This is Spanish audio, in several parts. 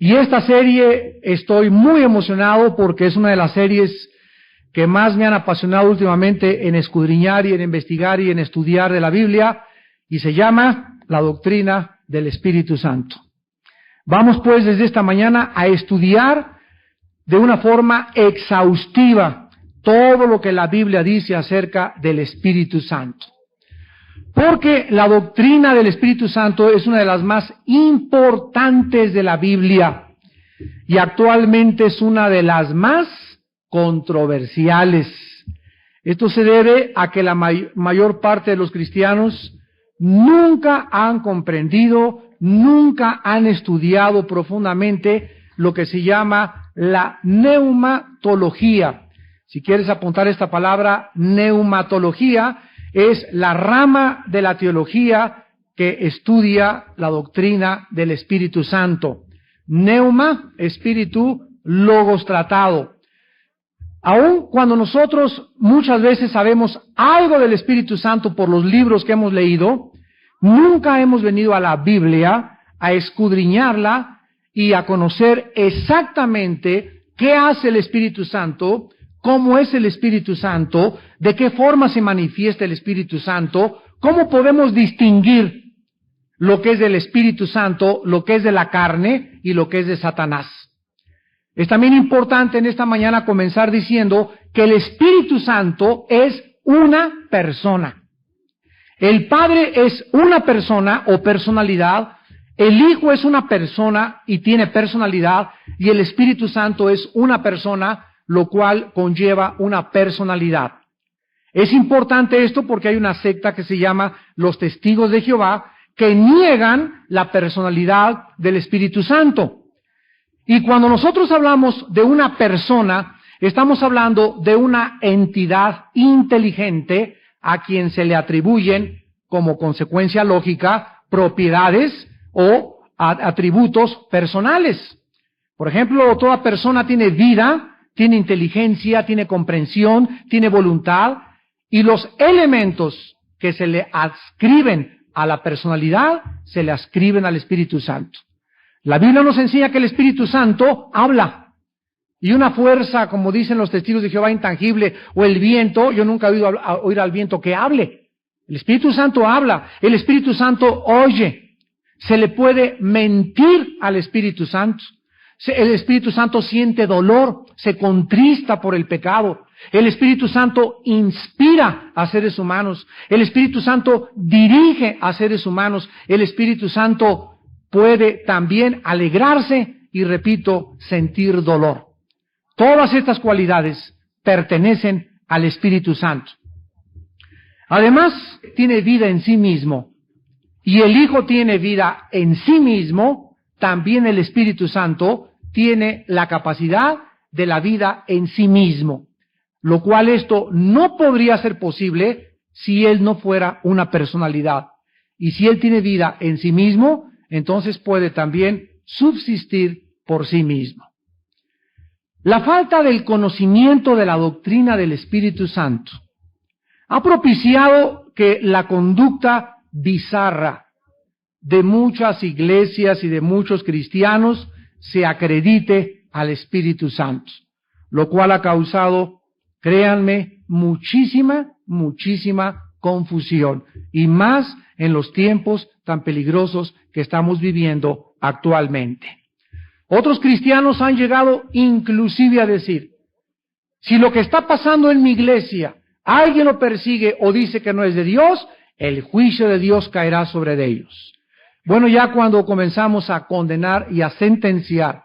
Y esta serie estoy muy emocionado porque es una de las series que más me han apasionado últimamente en escudriñar y en investigar y en estudiar de la Biblia, y se llama La Doctrina del Espíritu Santo. Vamos pues desde esta mañana a estudiar de una forma exhaustiva todo lo que la Biblia dice acerca del Espíritu Santo. Porque la doctrina del Espíritu Santo es una de las más importantes de la Biblia y actualmente es una de las más controversiales. Esto se debe a que la mayor parte de los cristianos nunca han comprendido, nunca han estudiado profundamente lo que se llama la neumatología. Si quieres apuntar esta palabra, neumatología, es la rama de la teología que estudia la doctrina del Espíritu Santo. Neuma, espíritu, logos tratado. Aun cuando nosotros muchas veces sabemos algo del Espíritu Santo por los libros que hemos leído, nunca hemos venido a la Biblia a escudriñarla y a conocer exactamente qué hace el Espíritu Santo, cómo es el Espíritu Santo, de qué forma se manifiesta el Espíritu Santo, cómo podemos distinguir lo que es del Espíritu Santo, lo que es de la carne y lo que es de Satanás. Es también importante en esta mañana comenzar diciendo que el Espíritu Santo es una persona. El Padre es una persona o personalidad, el Hijo es una persona y tiene personalidad, y el Espíritu Santo es una persona, lo cual conlleva una personalidad. Es importante esto porque hay una secta que se llama los Testigos de Jehová, que niegan la personalidad del Espíritu Santo. Y cuando nosotros hablamos de una persona, estamos hablando de una entidad inteligente a quien se le atribuyen, como consecuencia lógica, propiedades o atributos personales. Por ejemplo, toda persona tiene vida, tiene inteligencia, tiene comprensión, tiene voluntad, y los elementos que se le adscriben a la personalidad se le adscriben al Espíritu Santo. La Biblia nos enseña que el Espíritu Santo habla, y una fuerza, como dicen los testigos de Jehová, intangible, o el viento. Yo nunca he oído oír al viento que hable. El Espíritu Santo habla, el Espíritu Santo oye. Se le puede mentir al Espíritu Santo. El Espíritu Santo siente dolor, se contrista por el pecado. El Espíritu Santo inspira a seres humanos. El Espíritu Santo dirige a seres humanos. El Espíritu Santo puede también alegrarse y, repito, sentir dolor. Todas estas cualidades pertenecen al Espíritu Santo. Además, tiene vida en sí mismo. Y el Hijo tiene vida en sí mismo. También el Espíritu Santo tiene la capacidad de la vida en sí mismo, lo cual esto no podría ser posible si Él no fuera una personalidad. Y si Él tiene vida en sí mismo, entonces puede también subsistir por sí mismo. La falta del conocimiento de la doctrina del Espíritu Santo ha propiciado que la conducta bizarra de muchas iglesias y de muchos cristianos se acredite al Espíritu Santo, lo cual ha causado, créanme, muchísima confusión, y más en los tiempos tan peligrosos que estamos viviendo actualmente. Otros cristianos han llegado inclusive a decir, si lo que está pasando en mi iglesia, alguien lo persigue o dice que no es de Dios, el juicio de Dios caerá sobre ellos. Bueno, ya cuando comenzamos a condenar y a sentenciar,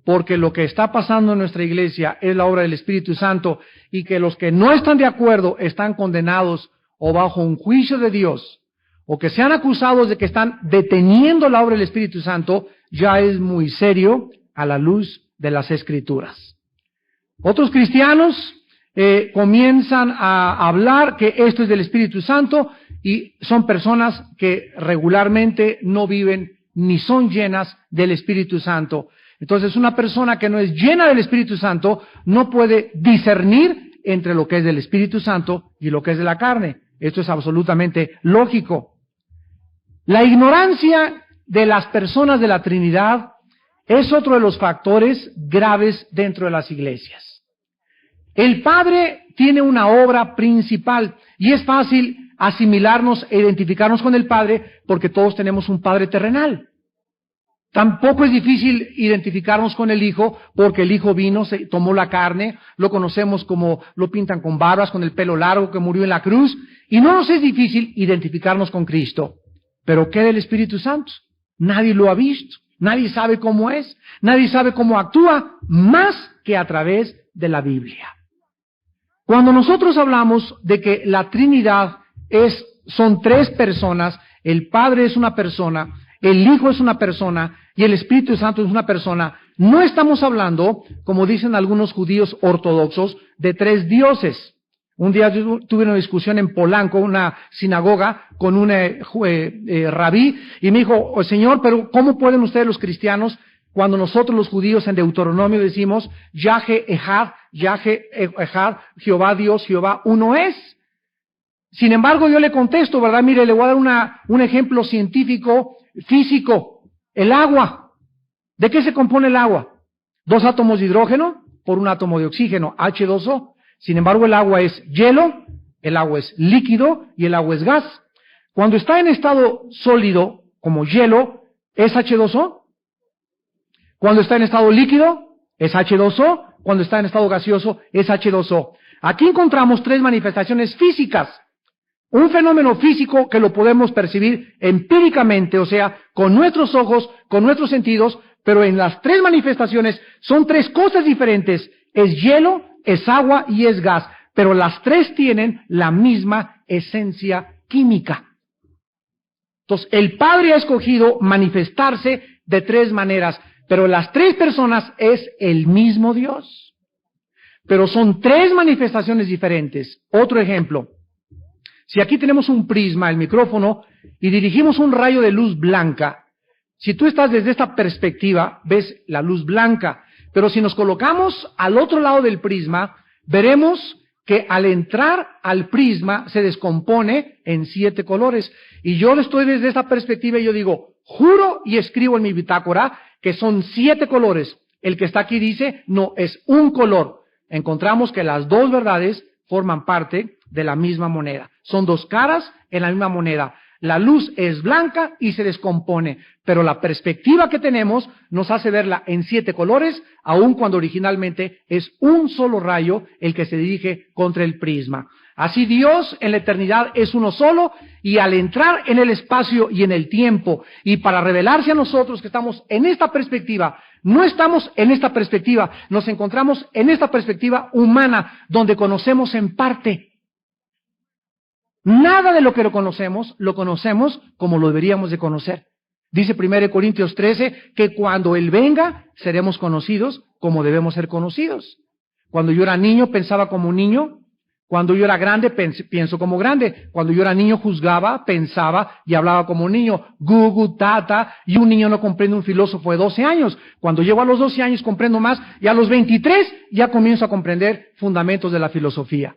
porque lo que está pasando en nuestra iglesia es la obra del Espíritu Santo, y que los que no están de acuerdo están condenados o bajo un juicio de Dios, o que sean acusados de que están deteniendo la obra del Espíritu Santo, ya es muy serio a la luz de las Escrituras. Otros cristianos comienzan a hablar que esto es del Espíritu Santo, y son personas que regularmente no viven ni son llenas del Espíritu Santo. Entonces, una persona que no es llena del Espíritu Santo no puede discernir entre lo que es del Espíritu Santo y lo que es de la carne. Esto es absolutamente lógico. La ignorancia de las personas de la Trinidad es otro de los factores graves dentro de las iglesias. El Padre tiene una obra principal y es fácil asimilarnos e identificarnos con el Padre porque todos tenemos un Padre terrenal. Tampoco es difícil identificarnos con el Hijo porque el Hijo vino, se tomó la carne, lo conocemos como lo pintan con barbas, con el pelo largo, que murió en la cruz, y no nos es difícil identificarnos con Cristo. Pero ¿qué del Espíritu Santo? Nadie lo ha visto, nadie sabe cómo es, nadie sabe cómo actúa, más que a través de la Biblia. Cuando nosotros hablamos de que la Trinidad son tres personas, el Padre es una persona, el Hijo es una persona y el Espíritu Santo es una persona, no estamos hablando, como dicen algunos judíos ortodoxos, de tres dioses. Un día yo tuve una discusión en Polanco, una sinagoga, con un rabí, y me dijo, oh, Señor, pero ¿cómo pueden ustedes los cristianos, cuando nosotros los judíos en Deuteronomio decimos, Yahe Echad, Jehová Dios, Jehová uno es? Sin embargo, yo le contesto, ¿verdad? Mire, le voy a dar un ejemplo científico, físico. El agua. ¿De qué se compone el agua? 2 átomos de hidrógeno por 1 átomo de oxígeno, H2O. Sin embargo, el agua es hielo, el agua es líquido y el agua es gas. Cuando está en estado sólido, como hielo, ¿es H2O? Cuando está en estado líquido, es H2O. Cuando está en estado gaseoso, es H2O. Aquí encontramos 3 manifestaciones físicas. Un fenómeno físico que lo podemos percibir empíricamente, o sea, con nuestros ojos, con nuestros sentidos, pero en las 3 manifestaciones son 3 cosas diferentes. Es hielo, es agua y es gas, pero las 3 tienen la misma esencia química. Entonces, el Padre ha escogido manifestarse de 3 maneras, pero las 3 personas es el mismo Dios. Pero son 3 manifestaciones diferentes. Otro ejemplo. Si aquí tenemos un prisma, el micrófono, y dirigimos un rayo de luz blanca, si tú estás desde esta perspectiva, ves la luz blanca, pero si nos colocamos al otro lado del prisma, veremos que al entrar al prisma se descompone en 7 colores. Y yo estoy desde esta perspectiva y yo digo, juro y escribo en mi bitácora que son 7 colores. El que está aquí dice, no, es un color. Encontramos que las 2 verdades forman parte de la misma moneda. Son 2 caras en la misma moneda. La luz es blanca y se descompone, pero la perspectiva que tenemos nos hace verla en 7 colores, aun cuando originalmente es un solo rayo el que se dirige contra el prisma. Así Dios en la eternidad es uno solo, y al entrar en el espacio y en el tiempo, y para revelarse a nosotros que estamos en esta perspectiva, no estamos en esta perspectiva, nos encontramos en esta perspectiva humana, donde conocemos en parte. Nada de lo que lo conocemos como lo deberíamos de conocer. Dice 1 Corintios 13 que cuando Él venga, seremos conocidos como debemos ser conocidos. Cuando yo era niño, pensaba como un niño. Cuando yo era grande, pienso como grande. Cuando yo era niño, juzgaba, pensaba y hablaba como un niño. Gugu, tata, y un niño no comprende un filósofo de 12 años. Cuando llego a los 12 años comprendo más, y a los 23 ya comienzo a comprender fundamentos de la filosofía.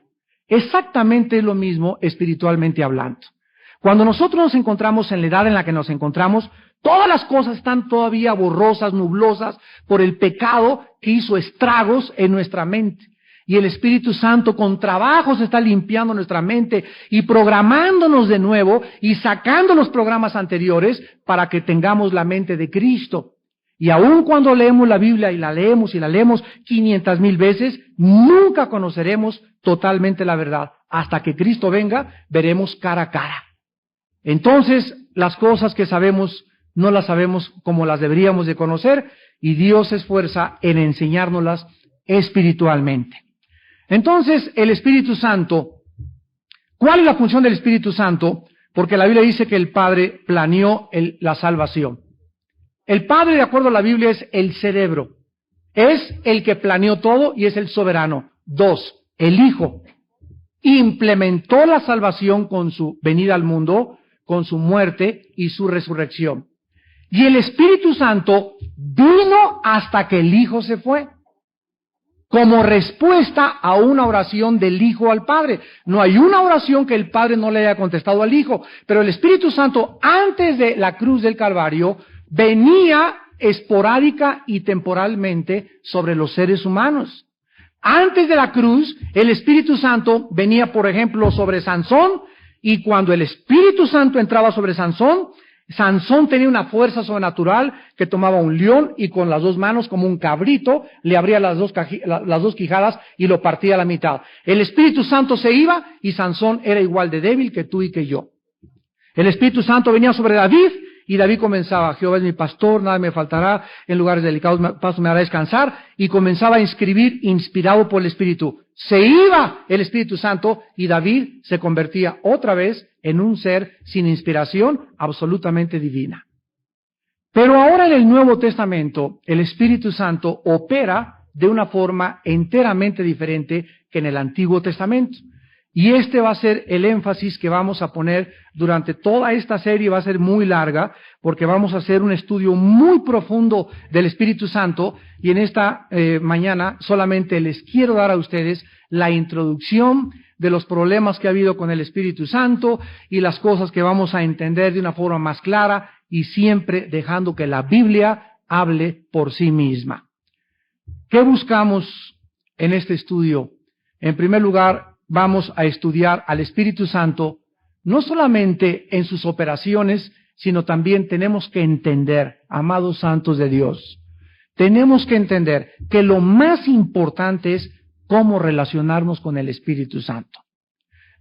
Exactamente lo mismo espiritualmente hablando. Cuando nosotros nos encontramos en la edad en la que nos encontramos, todas las cosas están todavía borrosas, nublosas, por el pecado que hizo estragos en nuestra mente. Y el Espíritu Santo con trabajo se está limpiando nuestra mente y programándonos de nuevo y sacando los programas anteriores para que tengamos la mente de Cristo. Y aun cuando leemos la Biblia y la leemos 500,000 veces, nunca conoceremos totalmente la verdad. Hasta que Cristo venga, veremos cara a cara. Entonces, las cosas que sabemos, no las sabemos como las deberíamos de conocer, y Dios se esfuerza en enseñárnoslas espiritualmente. Entonces, el Espíritu Santo, ¿cuál es la función del Espíritu Santo? Porque la Biblia dice que el Padre planeó la salvación. El Padre, de acuerdo a la Biblia, es el cerebro. Es el que planeó todo y es el soberano. 2, el Hijo implementó la salvación con su venida al mundo, con su muerte y su resurrección. Y el Espíritu Santo vino hasta que el Hijo se fue, como respuesta a una oración del Hijo al Padre. No hay una oración que el Padre no le haya contestado al Hijo, pero el Espíritu Santo, antes de la cruz del Calvario, venía esporádica y temporalmente sobre los seres humanos. Antes de la cruz, el Espíritu Santo venía, por ejemplo, sobre Sansón, y cuando el Espíritu Santo entraba sobre Sansón, Sansón tenía una fuerza sobrenatural que tomaba un león y con las dos manos, como un cabrito, le abría las dos quijadas y lo partía a la mitad. El Espíritu Santo se iba y Sansón era igual de débil que tú y que yo. El Espíritu Santo venía sobre David y David comenzaba: Jehová es mi pastor, nada me faltará, en lugares delicados paso me hará descansar, y comenzaba a escribir inspirado por el Espíritu. Se iba el Espíritu Santo y David se convertía otra vez en un ser sin inspiración absolutamente divina. Pero ahora en el Nuevo Testamento el Espíritu Santo opera de una forma enteramente diferente que en el Antiguo Testamento. Y este va a ser el énfasis que vamos a poner durante toda esta serie. Va a ser muy larga porque vamos a hacer un estudio muy profundo del Espíritu Santo, y en esta mañana solamente les quiero dar a ustedes la introducción de los problemas que ha habido con el Espíritu Santo y las cosas que vamos a entender de una forma más clara, y siempre dejando que la Biblia hable por sí misma. ¿Qué buscamos en este estudio? En primer lugar, vamos a estudiar al Espíritu Santo, no solamente en sus operaciones, sino también tenemos que entender, amados santos de Dios, tenemos que entender que lo más importante es cómo relacionarnos con el Espíritu Santo.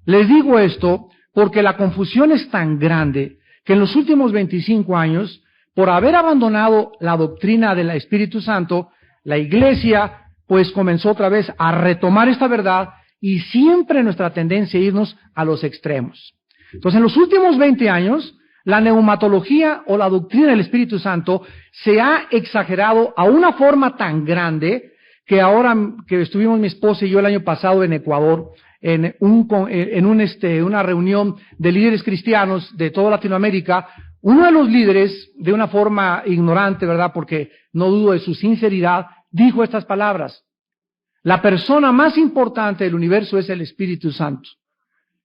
Les digo esto porque la confusión es tan grande que en los últimos 25 años, por haber abandonado la doctrina del Espíritu Santo, la Iglesia pues comenzó otra vez a retomar esta verdad, y siempre nuestra tendencia es irnos a los extremos. Entonces, en los últimos 20 años, la neumatología o la doctrina del Espíritu Santo se ha exagerado a una forma tan grande que ahora que estuvimos mi esposa y yo el año pasado en Ecuador, en una reunión de líderes cristianos de toda Latinoamérica, uno de los líderes, de una forma ignorante, ¿verdad?, porque no dudo de su sinceridad, dijo estas palabras: la persona más importante del universo es el Espíritu Santo.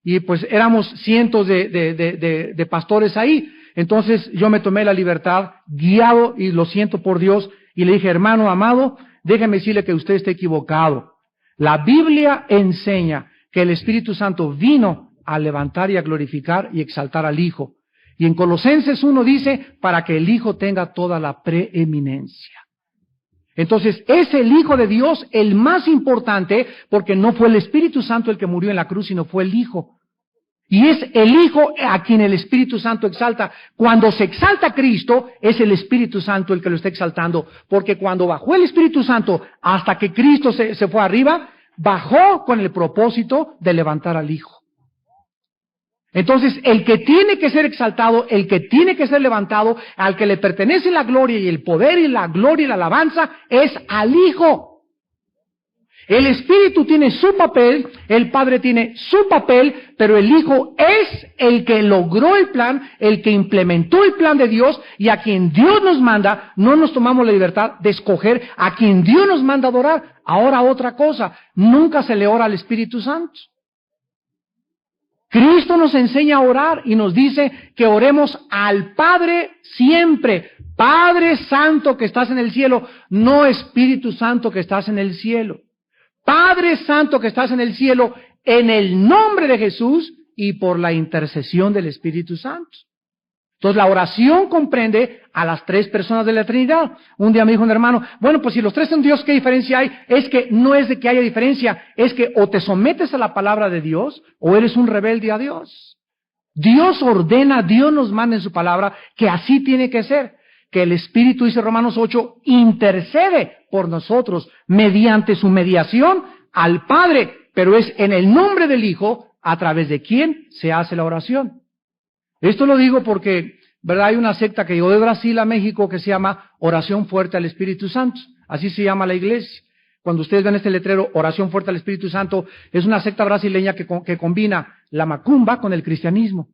Y pues éramos cientos de pastores ahí. Entonces yo me tomé la libertad, guiado, y lo siento por Dios, y le dije: hermano amado, déjeme decirle que usted está equivocado. La Biblia enseña que el Espíritu Santo vino a levantar y a glorificar y exaltar al Hijo. Y en Colosenses 1 dice: para que el Hijo tenga toda la preeminencia. Entonces, es el Hijo de Dios el más importante, porque no fue el Espíritu Santo el que murió en la cruz, sino fue el Hijo. Y es el Hijo a quien el Espíritu Santo exalta. Cuando se exalta Cristo, es el Espíritu Santo el que lo está exaltando, porque cuando bajó el Espíritu Santo hasta que Cristo se fue arriba, bajó con el propósito de levantar al Hijo. Entonces, el que tiene que ser exaltado, el que tiene que ser levantado, al que le pertenece la gloria y el poder y la gloria y la alabanza, es al Hijo. El Espíritu tiene su papel, el Padre tiene su papel, pero el Hijo es el que logró el plan, el que implementó el plan de Dios, y a quien Dios nos manda. No nos tomamos la libertad de escoger a quien Dios nos manda adorar. Ahora otra cosa, nunca se le ora al Espíritu Santo. Cristo nos enseña a orar y nos dice que oremos al Padre siempre. Padre Santo que estás en el cielo, no Espíritu Santo que estás en el cielo. Padre Santo que estás en el cielo, en el nombre de Jesús y por la intercesión del Espíritu Santo. Entonces la oración comprende a las tres personas de la Trinidad. Un día me dijo un hermano: bueno, pues si los tres son Dios, ¿qué diferencia hay? Es que no es de que haya diferencia, es que o te sometes a la palabra de Dios o eres un rebelde a Dios. Dios ordena, Dios nos manda en su palabra que así tiene que ser. Que el Espíritu, dice Romanos 8, intercede por nosotros mediante su mediación al Padre, pero es en el nombre del Hijo a través de quien se hace la oración. Esto lo digo porque, ¿verdad?, hay una secta que llegó de Brasil a México que se llama Oración Fuerte al Espíritu Santo. Así se llama la iglesia. Cuando ustedes ven este letrero, Oración Fuerte al Espíritu Santo, es una secta brasileña que combina la macumba con el cristianismo.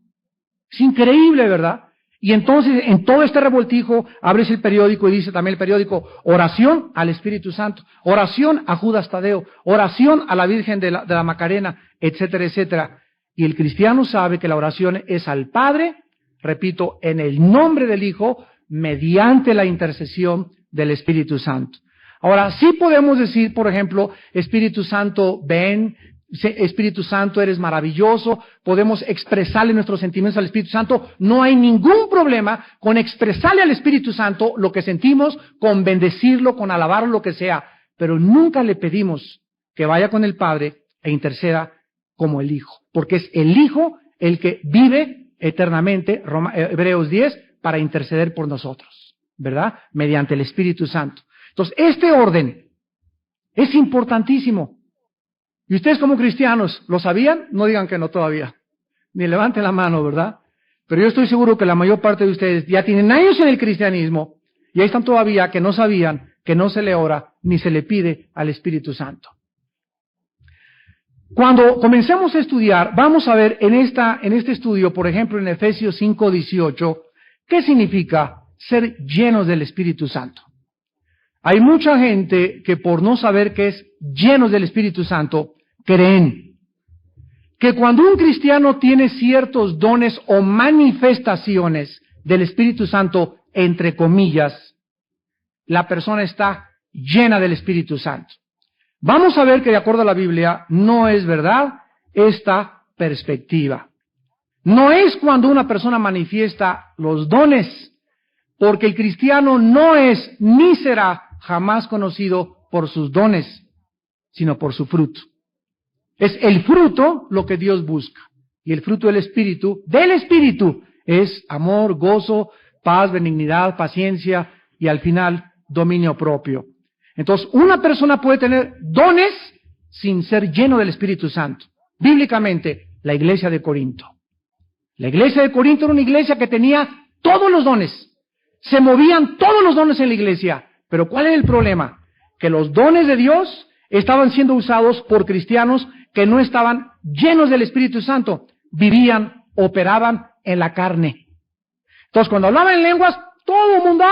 Es increíble, ¿verdad? Y entonces, en todo este revoltijo, abres el periódico y dice también el periódico: oración al Espíritu Santo, oración a Judas Tadeo, oración a la Virgen de la Macarena, etcétera, etcétera. Y el cristiano sabe que la oración es al Padre, repito, en el nombre del Hijo, mediante la intercesión del Espíritu Santo. Ahora, sí podemos decir, por ejemplo, Espíritu Santo, ven, Espíritu Santo, eres maravilloso, podemos expresarle nuestros sentimientos al Espíritu Santo, no hay ningún problema con expresarle al Espíritu Santo lo que sentimos, con bendecirlo, con alabarlo, lo que sea, pero nunca le pedimos que vaya con el Padre e interceda como el Hijo, porque es el Hijo el que vive eternamente, Hebreos 10, para interceder por nosotros, ¿verdad? Mediante el Espíritu Santo. Entonces, este orden es importantísimo. Y ustedes como cristianos, ¿lo sabían? No digan que no todavía. Ni levanten la mano, ¿verdad? Pero yo estoy seguro que la mayor parte de ustedes ya tienen años en el cristianismo y ahí están todavía que no sabían que no se le ora ni se le pide al Espíritu Santo. Cuando comencemos a estudiar, vamos a ver en este estudio, por ejemplo, en Efesios 5:18, ¿qué significa ser llenos del Espíritu Santo? Hay mucha gente que por no saber qué es llenos del Espíritu Santo, creen que cuando un cristiano tiene ciertos dones o manifestaciones del Espíritu Santo, entre comillas, la persona está llena del Espíritu Santo. Vamos a ver que de acuerdo a la Biblia no es verdad esta perspectiva. No es cuando una persona manifiesta los dones, porque el cristiano no es ni será jamás conocido por sus dones, sino por su fruto. Es el fruto lo que Dios busca. Y el fruto del Espíritu es amor, gozo, paz, benignidad, paciencia y al final dominio propio. Entonces, una persona puede tener dones sin ser lleno del Espíritu Santo. Bíblicamente, la iglesia de Corinto. La iglesia de Corinto era una iglesia que tenía todos los dones. Se movían todos los dones en la iglesia. Pero ¿cuál es el problema? Que los dones de Dios estaban siendo usados por cristianos que no estaban llenos del Espíritu Santo. Vivían, operaban en la carne. Entonces, cuando hablaban en lenguas, todo el mundo,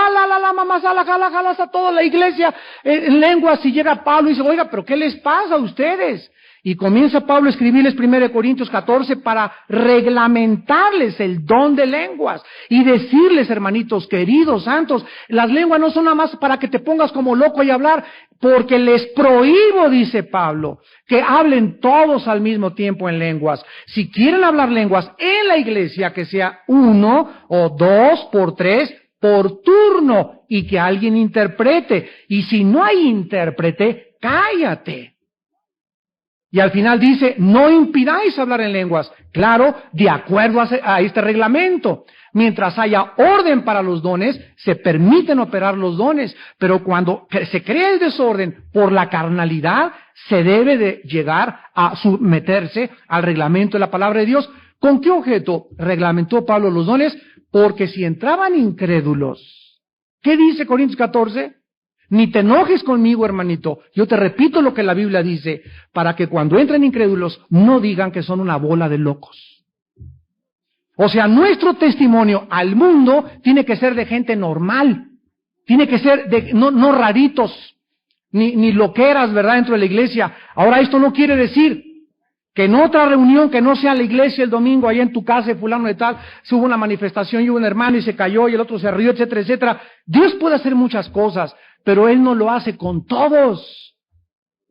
toda la iglesia en lenguas, y llega Pablo y dice, oiga, pero ¿qué les pasa a ustedes? Y comienza Pablo a escribirles 1 Corintios 14 para reglamentarles el don de lenguas y decirles, hermanitos queridos, santos, las lenguas no son nada más para que te pongas como loco y hablar, porque les prohíbo, dice Pablo, que hablen todos al mismo tiempo en lenguas. Si quieren hablar lenguas en la iglesia, que sea 1 o 2 por 3 por turno y que alguien interprete. Y si no hay intérprete, cállate. Y al final dice, no impidáis hablar en lenguas. Claro, de acuerdo a este reglamento. Mientras haya orden para los dones, se permiten operar los dones. Pero cuando se crea el desorden por la carnalidad, se debe de llegar a someterse al reglamento de la palabra de Dios. ¿Con qué objeto reglamentó Pablo los dones? Porque si entraban incrédulos, ¿qué dice Corintios 14? Ni te enojes conmigo, hermanito. Yo te repito lo que la Biblia dice, para que cuando entren incrédulos no digan que son una bola de locos. O sea, nuestro testimonio al mundo tiene que ser de gente normal. Tiene que ser de no raritos, ni loqueras, ¿verdad?, dentro de la iglesia. Ahora, esto no quiere decir que en otra reunión que no sea la iglesia el domingo, allá en tu casa de fulano de tal, se hubo una manifestación y hubo un hermano y se cayó y el otro se rió, etcétera, etcétera. Dios puede hacer muchas cosas, pero Él no lo hace con todos.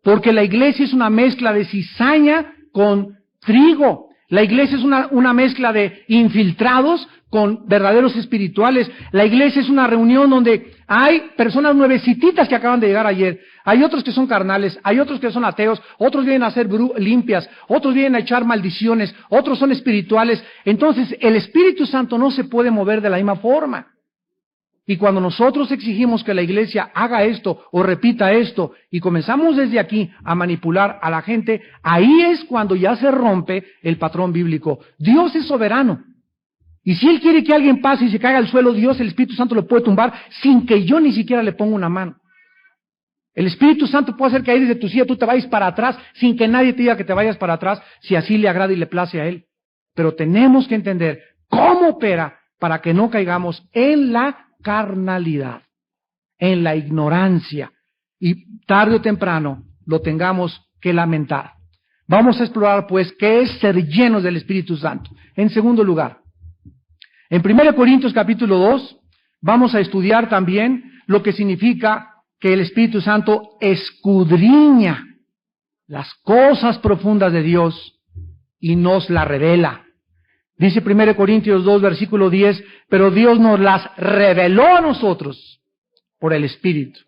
Porque la iglesia es una mezcla de cizaña con trigo. La iglesia es una mezcla de infiltrados con verdaderos espirituales. La iglesia es una reunión donde hay personas nuevecititas que acaban de llegar ayer. Hay otros que son carnales, hay otros que son ateos, otros vienen a ser limpias, otros vienen a echar maldiciones, otros son espirituales. Entonces, el Espíritu Santo no se puede mover de la misma forma. Y cuando nosotros exigimos que la iglesia haga esto o repita esto y comenzamos desde aquí a manipular a la gente, ahí es cuando ya se rompe el patrón bíblico. Dios es soberano. Y si Él quiere que alguien pase y se caiga al suelo, Dios, el Espíritu Santo, lo puede tumbar sin que yo ni siquiera le ponga una mano. El Espíritu Santo puede hacer que ahí desde tu silla tú te vayas para atrás sin que nadie te diga que te vayas para atrás, si así le agrada y le place a Él. Pero tenemos que entender cómo opera para que no caigamos en la carnalidad, en la ignorancia, y tarde o temprano lo tengamos que lamentar. Vamos a explorar pues qué es ser llenos del Espíritu Santo. En segundo lugar, en 1 Corintios capítulo 2, vamos a estudiar también lo que significa que el Espíritu Santo escudriña las cosas profundas de Dios y nos la revela. Dice 1 Corintios 2, versículo 10, pero Dios nos las reveló a nosotros por el Espíritu.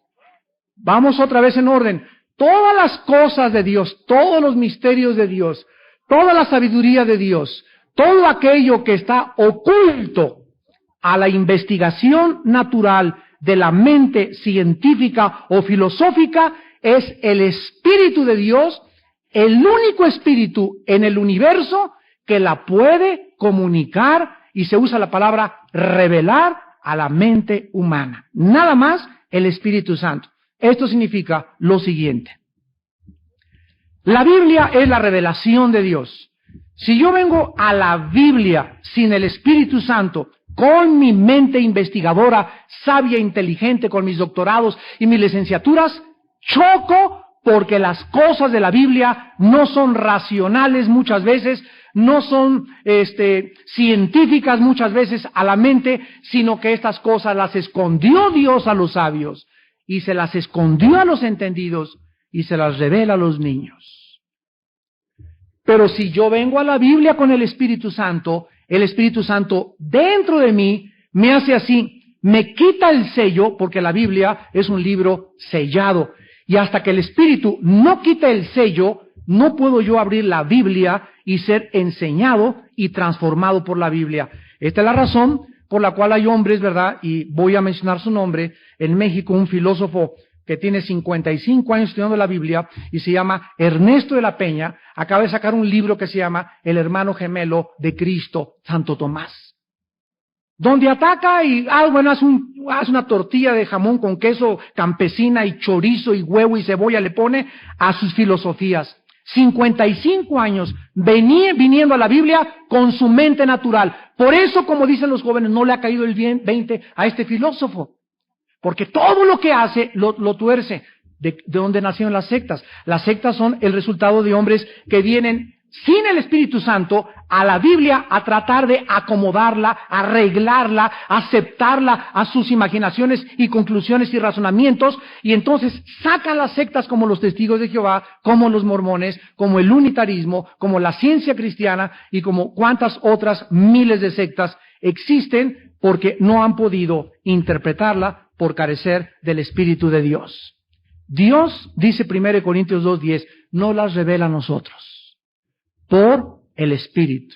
Vamos otra vez en orden. Todas las cosas de Dios, todos los misterios de Dios, toda la sabiduría de Dios, todo aquello que está oculto a la investigación natural de la mente científica o filosófica, es el Espíritu de Dios, el único Espíritu en el universo que la puede comunicar, y se usa la palabra revelar a la mente humana. Nada más el Espíritu Santo. Esto significa lo siguiente. La Biblia es la revelación de Dios. Si yo vengo a la Biblia sin el Espíritu Santo, con mi mente investigadora, sabia, inteligente, con mis doctorados y mis licenciaturas, choco porque las cosas de la Biblia no son racionales muchas veces, no son científicas muchas veces a la mente, sino que estas cosas las escondió Dios a los sabios y se las escondió a los entendidos y se las revela a los niños. Pero si yo vengo a la Biblia con el Espíritu Santo dentro de mí me hace así, me quita el sello, porque la Biblia es un libro sellado. Y hasta que el Espíritu no quite el sello, no puedo yo abrir la Biblia y ser enseñado y transformado por la Biblia. Esta es la razón por la cual hay hombres, ¿verdad? Y voy a mencionar su nombre. En México, un filósofo que tiene 55 años estudiando la Biblia y se llama Ernesto de la Peña, acaba de sacar un libro que se llama El hermano gemelo de Cristo, Santo Tomás, donde ataca y, hace una tortilla de jamón con queso campesina y chorizo y huevo y cebolla, le pone a sus filosofías. 55 años viniendo a la Biblia con su mente natural. Por eso, como dicen los jóvenes, no le ha caído el 20 a este filósofo. Porque todo lo que hace lo tuerce. ¿De dónde nacieron las sectas? Las sectas son el resultado de hombres que vienen sin el Espíritu Santo a la Biblia a tratar de acomodarla, arreglarla, aceptarla a sus imaginaciones y conclusiones y razonamientos, y entonces sacan las sectas como los Testigos de Jehová, como los mormones, como el unitarismo, como la ciencia cristiana y como cuantas otras miles de sectas existen porque no han podido interpretarla por carecer del Espíritu de Dios. Dios, dice 1 Corintios 2:10, no las revela a nosotros, por el Espíritu.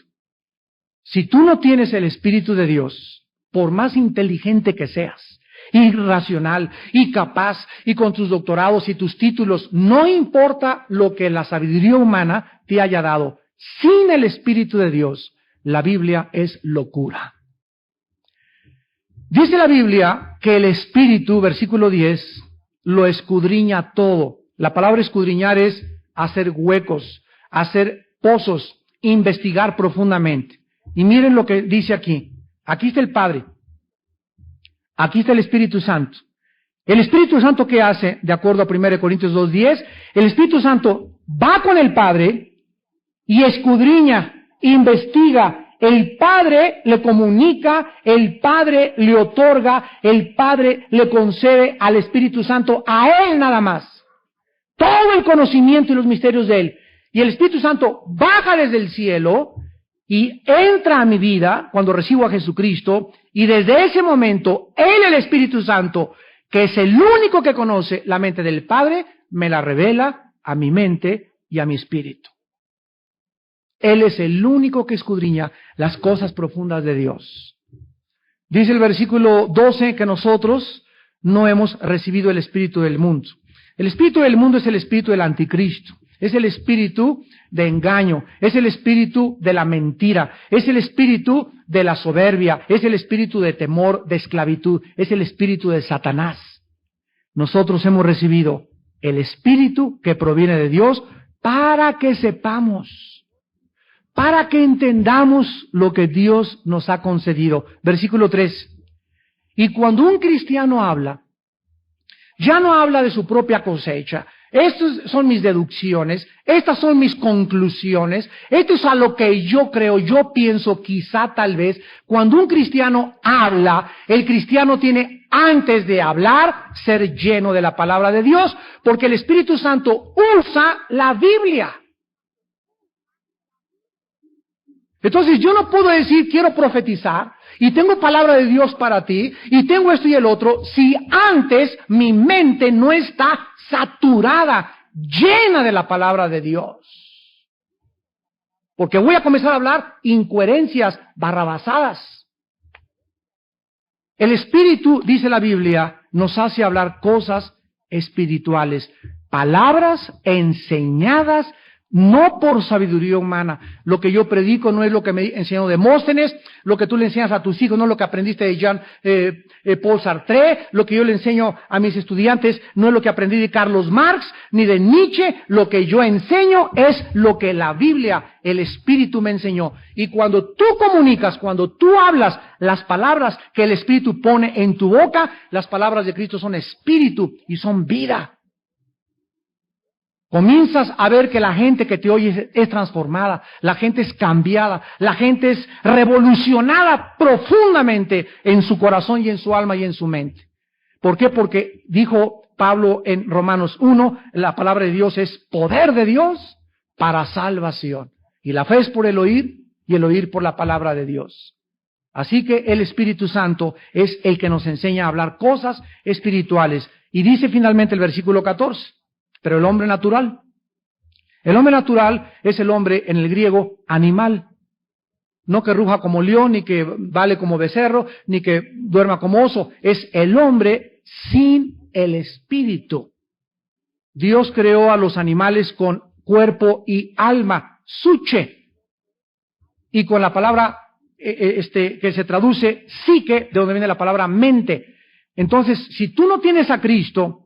Si tú no tienes el Espíritu de Dios, por más inteligente que seas, y racional, y capaz, y con tus doctorados y tus títulos, no importa lo que la sabiduría humana te haya dado, sin el Espíritu de Dios, la Biblia es locura. Dice la Biblia que el Espíritu, versículo 10, lo escudriña todo. La palabra escudriñar es hacer huecos, hacer pozos, investigar profundamente. Y miren lo que dice aquí. Aquí está el Padre. Aquí está el Espíritu Santo. El Espíritu Santo, ¿qué hace? De acuerdo a 1 Corintios 2:10, el Espíritu Santo va con el Padre y escudriña, investiga. El Padre le comunica, el Padre le otorga, el Padre le concede al Espíritu Santo, a Él nada más, todo el conocimiento y los misterios de Él. Y el Espíritu Santo baja desde el cielo y entra a mi vida cuando recibo a Jesucristo, y desde ese momento, Él, el Espíritu Santo, que es el único que conoce la mente del Padre, me la revela a mi mente y a mi espíritu. Él es el único que escudriña las cosas profundas de Dios. Dice el versículo 12 que nosotros no hemos recibido el espíritu del mundo. El espíritu del mundo es el espíritu del anticristo. Es el espíritu de engaño, es el espíritu de la mentira, es el espíritu de la soberbia, es el espíritu de temor, de esclavitud, es el espíritu de Satanás. Nosotros hemos recibido el espíritu que proviene de Dios para que sepamos, para que entendamos lo que Dios nos ha concedido. Versículo 3. Y cuando un cristiano habla, ya no habla de su propia cosecha. Estas son mis deducciones, estas son mis conclusiones, esto es a lo que yo creo, yo pienso, quizá, tal vez. Cuando un cristiano habla, el cristiano tiene, antes de hablar, ser lleno de la palabra de Dios, porque el Espíritu Santo usa la Biblia. Entonces yo no puedo decir quiero profetizar y tengo palabra de Dios para ti y tengo esto y el otro si antes mi mente no está saturada, llena de la palabra de Dios. Porque voy a comenzar a hablar incoherencias, barrabasadas. El Espíritu, dice la Biblia, nos hace hablar cosas espirituales, palabras enseñadas no por sabiduría humana. Lo que yo predico no es lo que me enseñó Demóstenes, lo que tú le enseñas a tus hijos no es lo que aprendiste de Jean-Paul Sartre, lo que yo le enseño a mis estudiantes no es lo que aprendí de Carlos Marx, ni de Nietzsche. Lo que yo enseño es lo que la Biblia, el Espíritu me enseñó. Y cuando tú comunicas, cuando tú hablas las palabras que el Espíritu pone en tu boca, las palabras de Cristo son espíritu y son vida. Comienzas a ver que la gente que te oye es transformada, la gente es cambiada, la gente es revolucionada profundamente en su corazón y en su alma y en su mente. ¿Por qué? Porque dijo Pablo en Romanos 1, la palabra de Dios es poder de Dios para salvación. Y la fe es por el oír y el oír por la palabra de Dios. Así que el Espíritu Santo es el que nos enseña a hablar cosas espirituales. Y dice finalmente el versículo 14. Pero el hombre natural es el hombre en el griego animal. No que ruja como león, ni que vale como becerro, ni que duerma como oso. Es el hombre sin el espíritu. Dios creó a los animales con cuerpo y alma, suche. Y con la palabra que se traduce psique, de donde viene la palabra mente. Entonces, si tú no tienes a Cristo,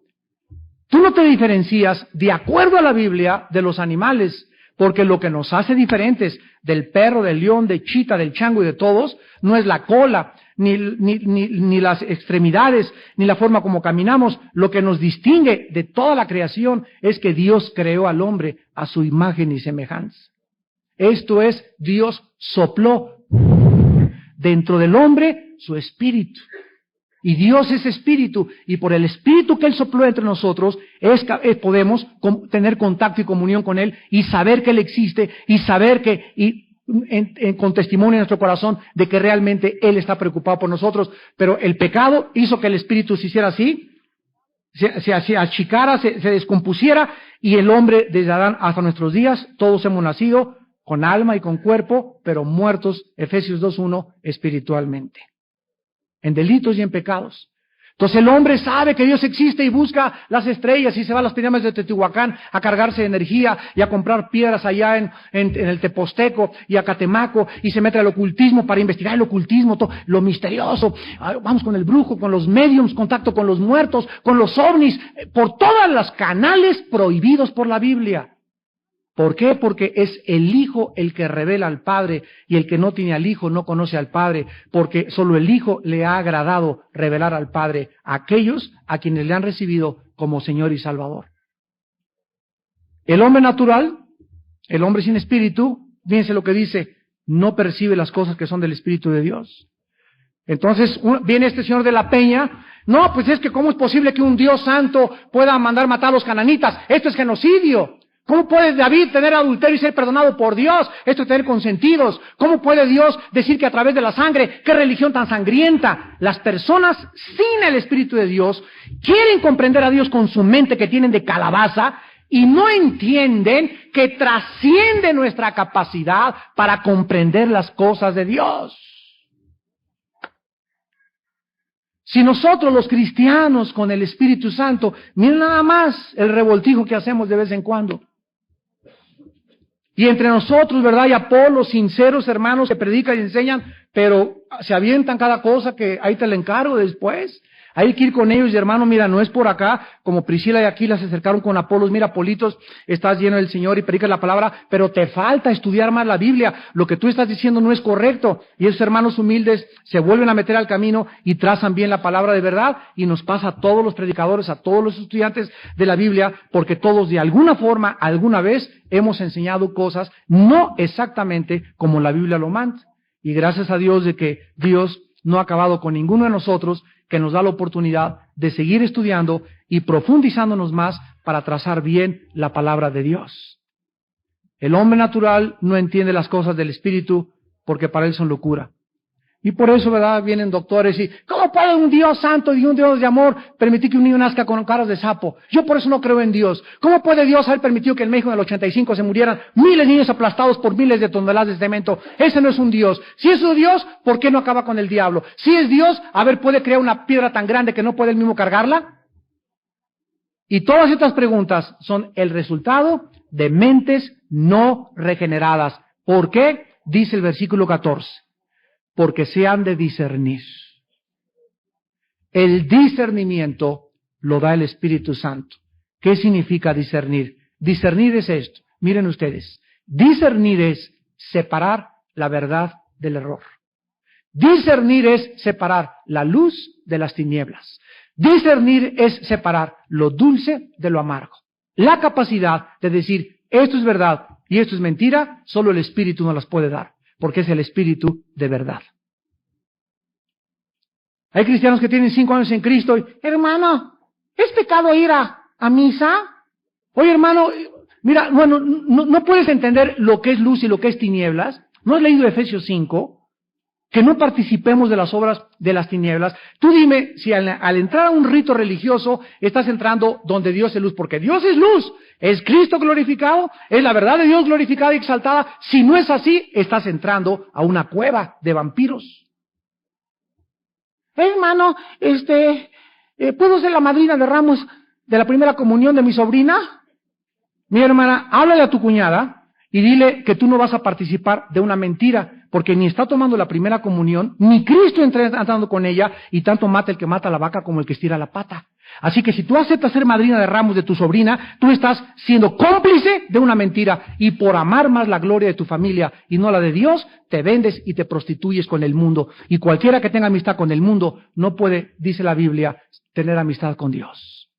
tú no te diferencias, de acuerdo a la Biblia, de los animales, porque lo que nos hace diferentes del perro, del león, del chita, del chango y de todos, no es la cola, ni las extremidades, ni la forma como caminamos. Lo que nos distingue de toda la creación es que Dios creó al hombre a su imagen y semejanza. Esto es, Dios sopló dentro del hombre su espíritu. Y Dios es espíritu, y por el espíritu que Él sopló entre nosotros, podemos tener contacto y comunión con Él, y saber que Él existe, y saber con testimonio en nuestro corazón, de que realmente Él está preocupado por nosotros. Pero el pecado hizo que el espíritu se hiciera así, se achicara, se descompusiera, y el hombre, desde Adán hasta nuestros días, todos hemos nacido con alma y con cuerpo, pero muertos, Efesios 2:1, espiritualmente, en delitos y en pecados. Entonces el hombre sabe que Dios existe y busca las estrellas y se va a las pirámides de Teotihuacán a cargarse de energía y a comprar piedras allá en el Teposteco y a Catemaco, y se mete al ocultismo para investigar el ocultismo, todo lo misterioso. Vamos con el brujo, con los mediums, contacto con los muertos, con los ovnis, por todos los canales prohibidos por la Biblia. ¿Por qué? Porque es el Hijo el que revela al Padre, y el que no tiene al Hijo no conoce al Padre, porque solo el Hijo le ha agradado revelar al Padre a aquellos a quienes le han recibido como Señor y Salvador. El hombre natural, el hombre sin espíritu, fíjense lo que dice, no percibe las cosas que son del Espíritu de Dios. Entonces viene este señor de la peña, no, pues es que ¿cómo es posible que un Dios santo pueda mandar matar a los cananitas? Esto es genocidio. ¿Cómo puede David tener adulterio y ser perdonado por Dios? Esto es tener consentidos. ¿Cómo puede Dios decir que a través de la sangre, qué religión tan sangrienta? Las personas sin el Espíritu de Dios quieren comprender a Dios con su mente que tienen de calabaza y no entienden que trasciende nuestra capacidad para comprender las cosas de Dios. Si nosotros los cristianos con el Espíritu Santo, miren nada más el revoltijo que hacemos de vez en cuando. Y entre nosotros, ¿verdad? Hay Apolos, sinceros hermanos que predican y enseñan, pero se avientan cada cosa que ahí te la encargo después. Hay que ir con ellos, y hermano, mira, no es por acá, como Priscila y Aquila se acercaron con Apolos, mira, Apolitos, estás lleno del Señor y predicas la palabra, pero te falta estudiar más la Biblia, lo que tú estás diciendo no es correcto, y esos hermanos humildes se vuelven a meter al camino y trazan bien la palabra de verdad, y nos pasa a todos los predicadores, a todos los estudiantes de la Biblia, porque todos de alguna forma, alguna vez, hemos enseñado cosas no exactamente como la Biblia lo manda, y gracias a Dios de que Dios no ha acabado con ninguno de nosotros, que nos da la oportunidad de seguir estudiando y profundizándonos más para trazar bien la palabra de Dios. El hombre natural no entiende las cosas del Espíritu porque para él son locura. Y por eso, ¿verdad?, vienen doctores y, ¿cómo puede un Dios santo y un Dios de amor permitir que un niño nazca con caras de sapo? Yo por eso no creo en Dios. ¿Cómo puede Dios haber permitido que en México en el 85 se murieran miles de niños aplastados por miles de toneladas de cemento? Ese no es un Dios. Si es un Dios, ¿por qué no acaba con el diablo? Si es Dios, a ver, ¿puede crear una piedra tan grande que no puede él mismo cargarla? Y todas estas preguntas son el resultado de mentes no regeneradas. ¿Por qué? Dice el versículo 14. Porque se han de discernir. El discernimiento lo da el Espíritu Santo. ¿Qué significa discernir? Discernir es esto. Miren ustedes. Discernir es separar la verdad del error. Discernir es separar la luz de las tinieblas. Discernir es separar lo dulce de lo amargo. La capacidad de decir esto es verdad y esto es mentira, solo el Espíritu nos las puede dar, porque es el Espíritu de verdad. Hay cristianos que tienen 5 años en Cristo y, hermano, ¿es pecado ir a misa? Oye, hermano, mira, bueno, no puedes entender lo que es luz y lo que es tinieblas. ¿No has leído Efesios 5? Que no participemos de las obras de las tinieblas. Tú dime si al entrar a un rito religioso estás entrando donde Dios es luz, porque Dios es luz, es Cristo glorificado, es la verdad de Dios glorificada y exaltada. Si no es así, estás entrando a una cueva de vampiros. Hermano, ¿puedo ser la madrina de ramos de la primera comunión de mi sobrina? Mi hermana, háblale a tu cuñada y dile que tú no vas a participar de una mentira, porque ni está tomando la primera comunión, ni Cristo entrando con ella, y tanto mata el que mata a la vaca como el que estira la pata. Así que si tú aceptas ser madrina de ramos de tu sobrina, tú estás siendo cómplice de una mentira, y por amar más la gloria de tu familia y no la de Dios, te vendes y te prostituyes con el mundo. Y cualquiera que tenga amistad con el mundo no puede, dice la Biblia, tener amistad con Dios.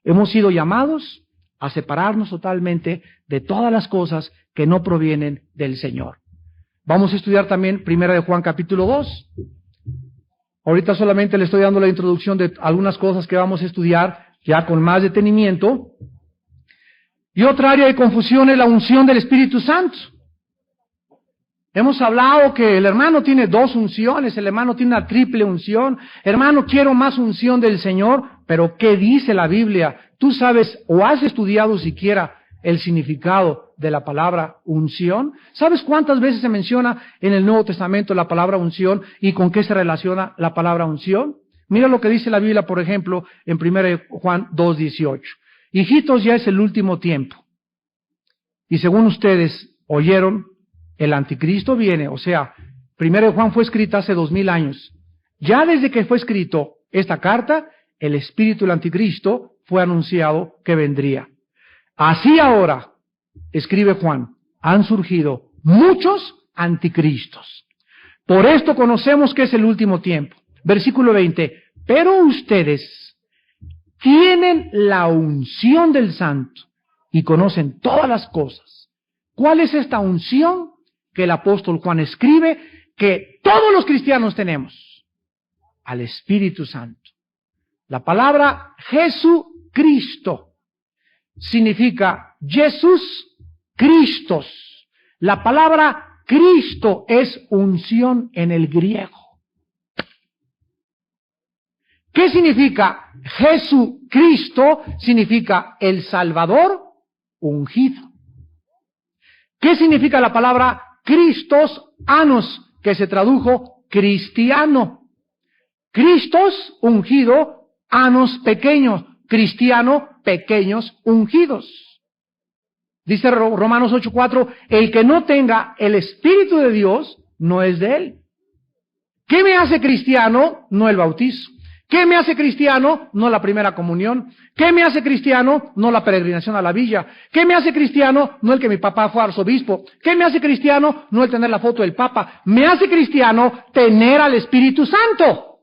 Hemos sido llamados a separarnos totalmente de todas las cosas que no provienen del Señor. Vamos a estudiar también 1 de Juan capítulo 2. Ahorita solamente le estoy dando la introducción de algunas cosas que vamos a estudiar ya con más detenimiento. Y otra área de confusión es la unción del Espíritu Santo. Hemos hablado que el hermano tiene 2 unciones, el hermano tiene una triple unción. Hermano, quiero más unción del Señor, pero ¿qué dice la Biblia? ¿Tú sabes o has estudiado siquiera el significado de la palabra unción? ¿Sabes cuántas veces se menciona en el Nuevo Testamento la palabra unción y con qué se relaciona la palabra unción? Mira lo que dice la Biblia, por ejemplo, en 1 Juan 2:18. Hijitos, ya es el último tiempo. Y según ustedes oyeron, el anticristo viene. O sea, 1 Juan fue escrita hace 2000 años. Ya desde que fue escrito esta carta, el espíritu del anticristo fue anunciado que vendría. Así ahora, escribe Juan, han surgido muchos anticristos. Por esto conocemos que es el último tiempo. Versículo 20. Pero ustedes tienen la unción del Santo y conocen todas las cosas. ¿Cuál es esta unción que el apóstol Juan escribe que todos los cristianos tenemos? Al Espíritu Santo. La palabra Jesucristo significa Jesús Christos. La palabra Cristo es unción en el griego. ¿Qué significa Jesucristo? Significa el Salvador ungido. ¿Qué significa la palabra Christos anos, que se tradujo cristiano? Christos, ungido, anos, pequeños, cristiano, pequeños, ungidos. Dice Romanos 8:4, el que no tenga el Espíritu de Dios no es de él. ¿Qué me hace cristiano? No el bautizo. ¿Qué me hace cristiano? No la primera comunión. ¿Qué me hace cristiano? No la peregrinación a la villa. ¿Qué me hace cristiano? No el que mi papá fue arzobispo. ¿Qué me hace cristiano? No el tener la foto del Papa. Me hace cristiano tener al Espíritu Santo.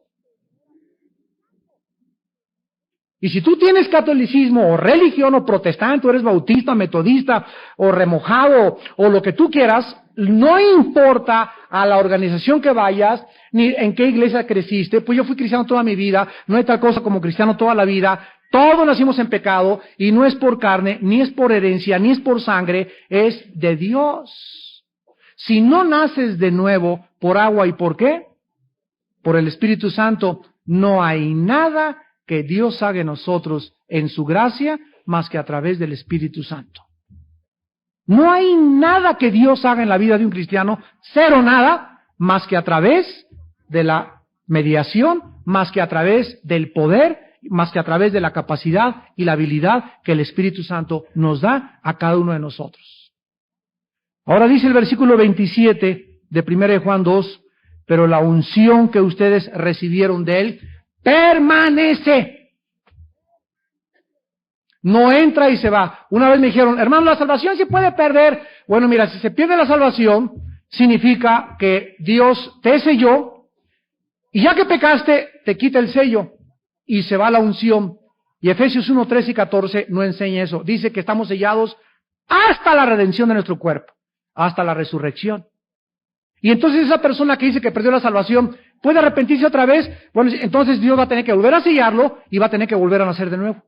Y si tú tienes catolicismo o religión o protestante, o eres bautista, metodista o remojado o lo que tú quieras, no importa a la organización que vayas, ni en qué iglesia creciste, pues yo fui cristiano toda mi vida, no hay tal cosa como cristiano toda la vida, todos nacimos en pecado y no es por carne, ni es por herencia, ni es por sangre, es de Dios. Si no naces de nuevo por agua y por qué, por el Espíritu Santo, no hay nada que Dios haga en nosotros en su gracia más que a través del Espíritu Santo. No hay nada que Dios haga en la vida de un cristiano, cero nada, más que a través de la mediación, más que a través del poder, más que a través de la capacidad y la habilidad que el Espíritu Santo nos da a cada uno de nosotros. Ahora dice el versículo 27 de 1 Juan 2, pero la unción que ustedes recibieron de Él permanece. No entra y se va. Una vez me dijeron, hermano, la salvación se puede perder. Bueno, mira, si se pierde la salvación, significa que Dios te selló, y ya que pecaste, te quita el sello, y se va la unción. Y Efesios 1, 13 y 14 no enseña eso. Dice que estamos sellados hasta la redención de nuestro cuerpo, hasta la resurrección. Y entonces esa persona que dice que perdió la salvación, ¿puede arrepentirse otra vez? Bueno, entonces Dios va a tener que volver a sellarlo y va a tener que volver a nacer de nuevo.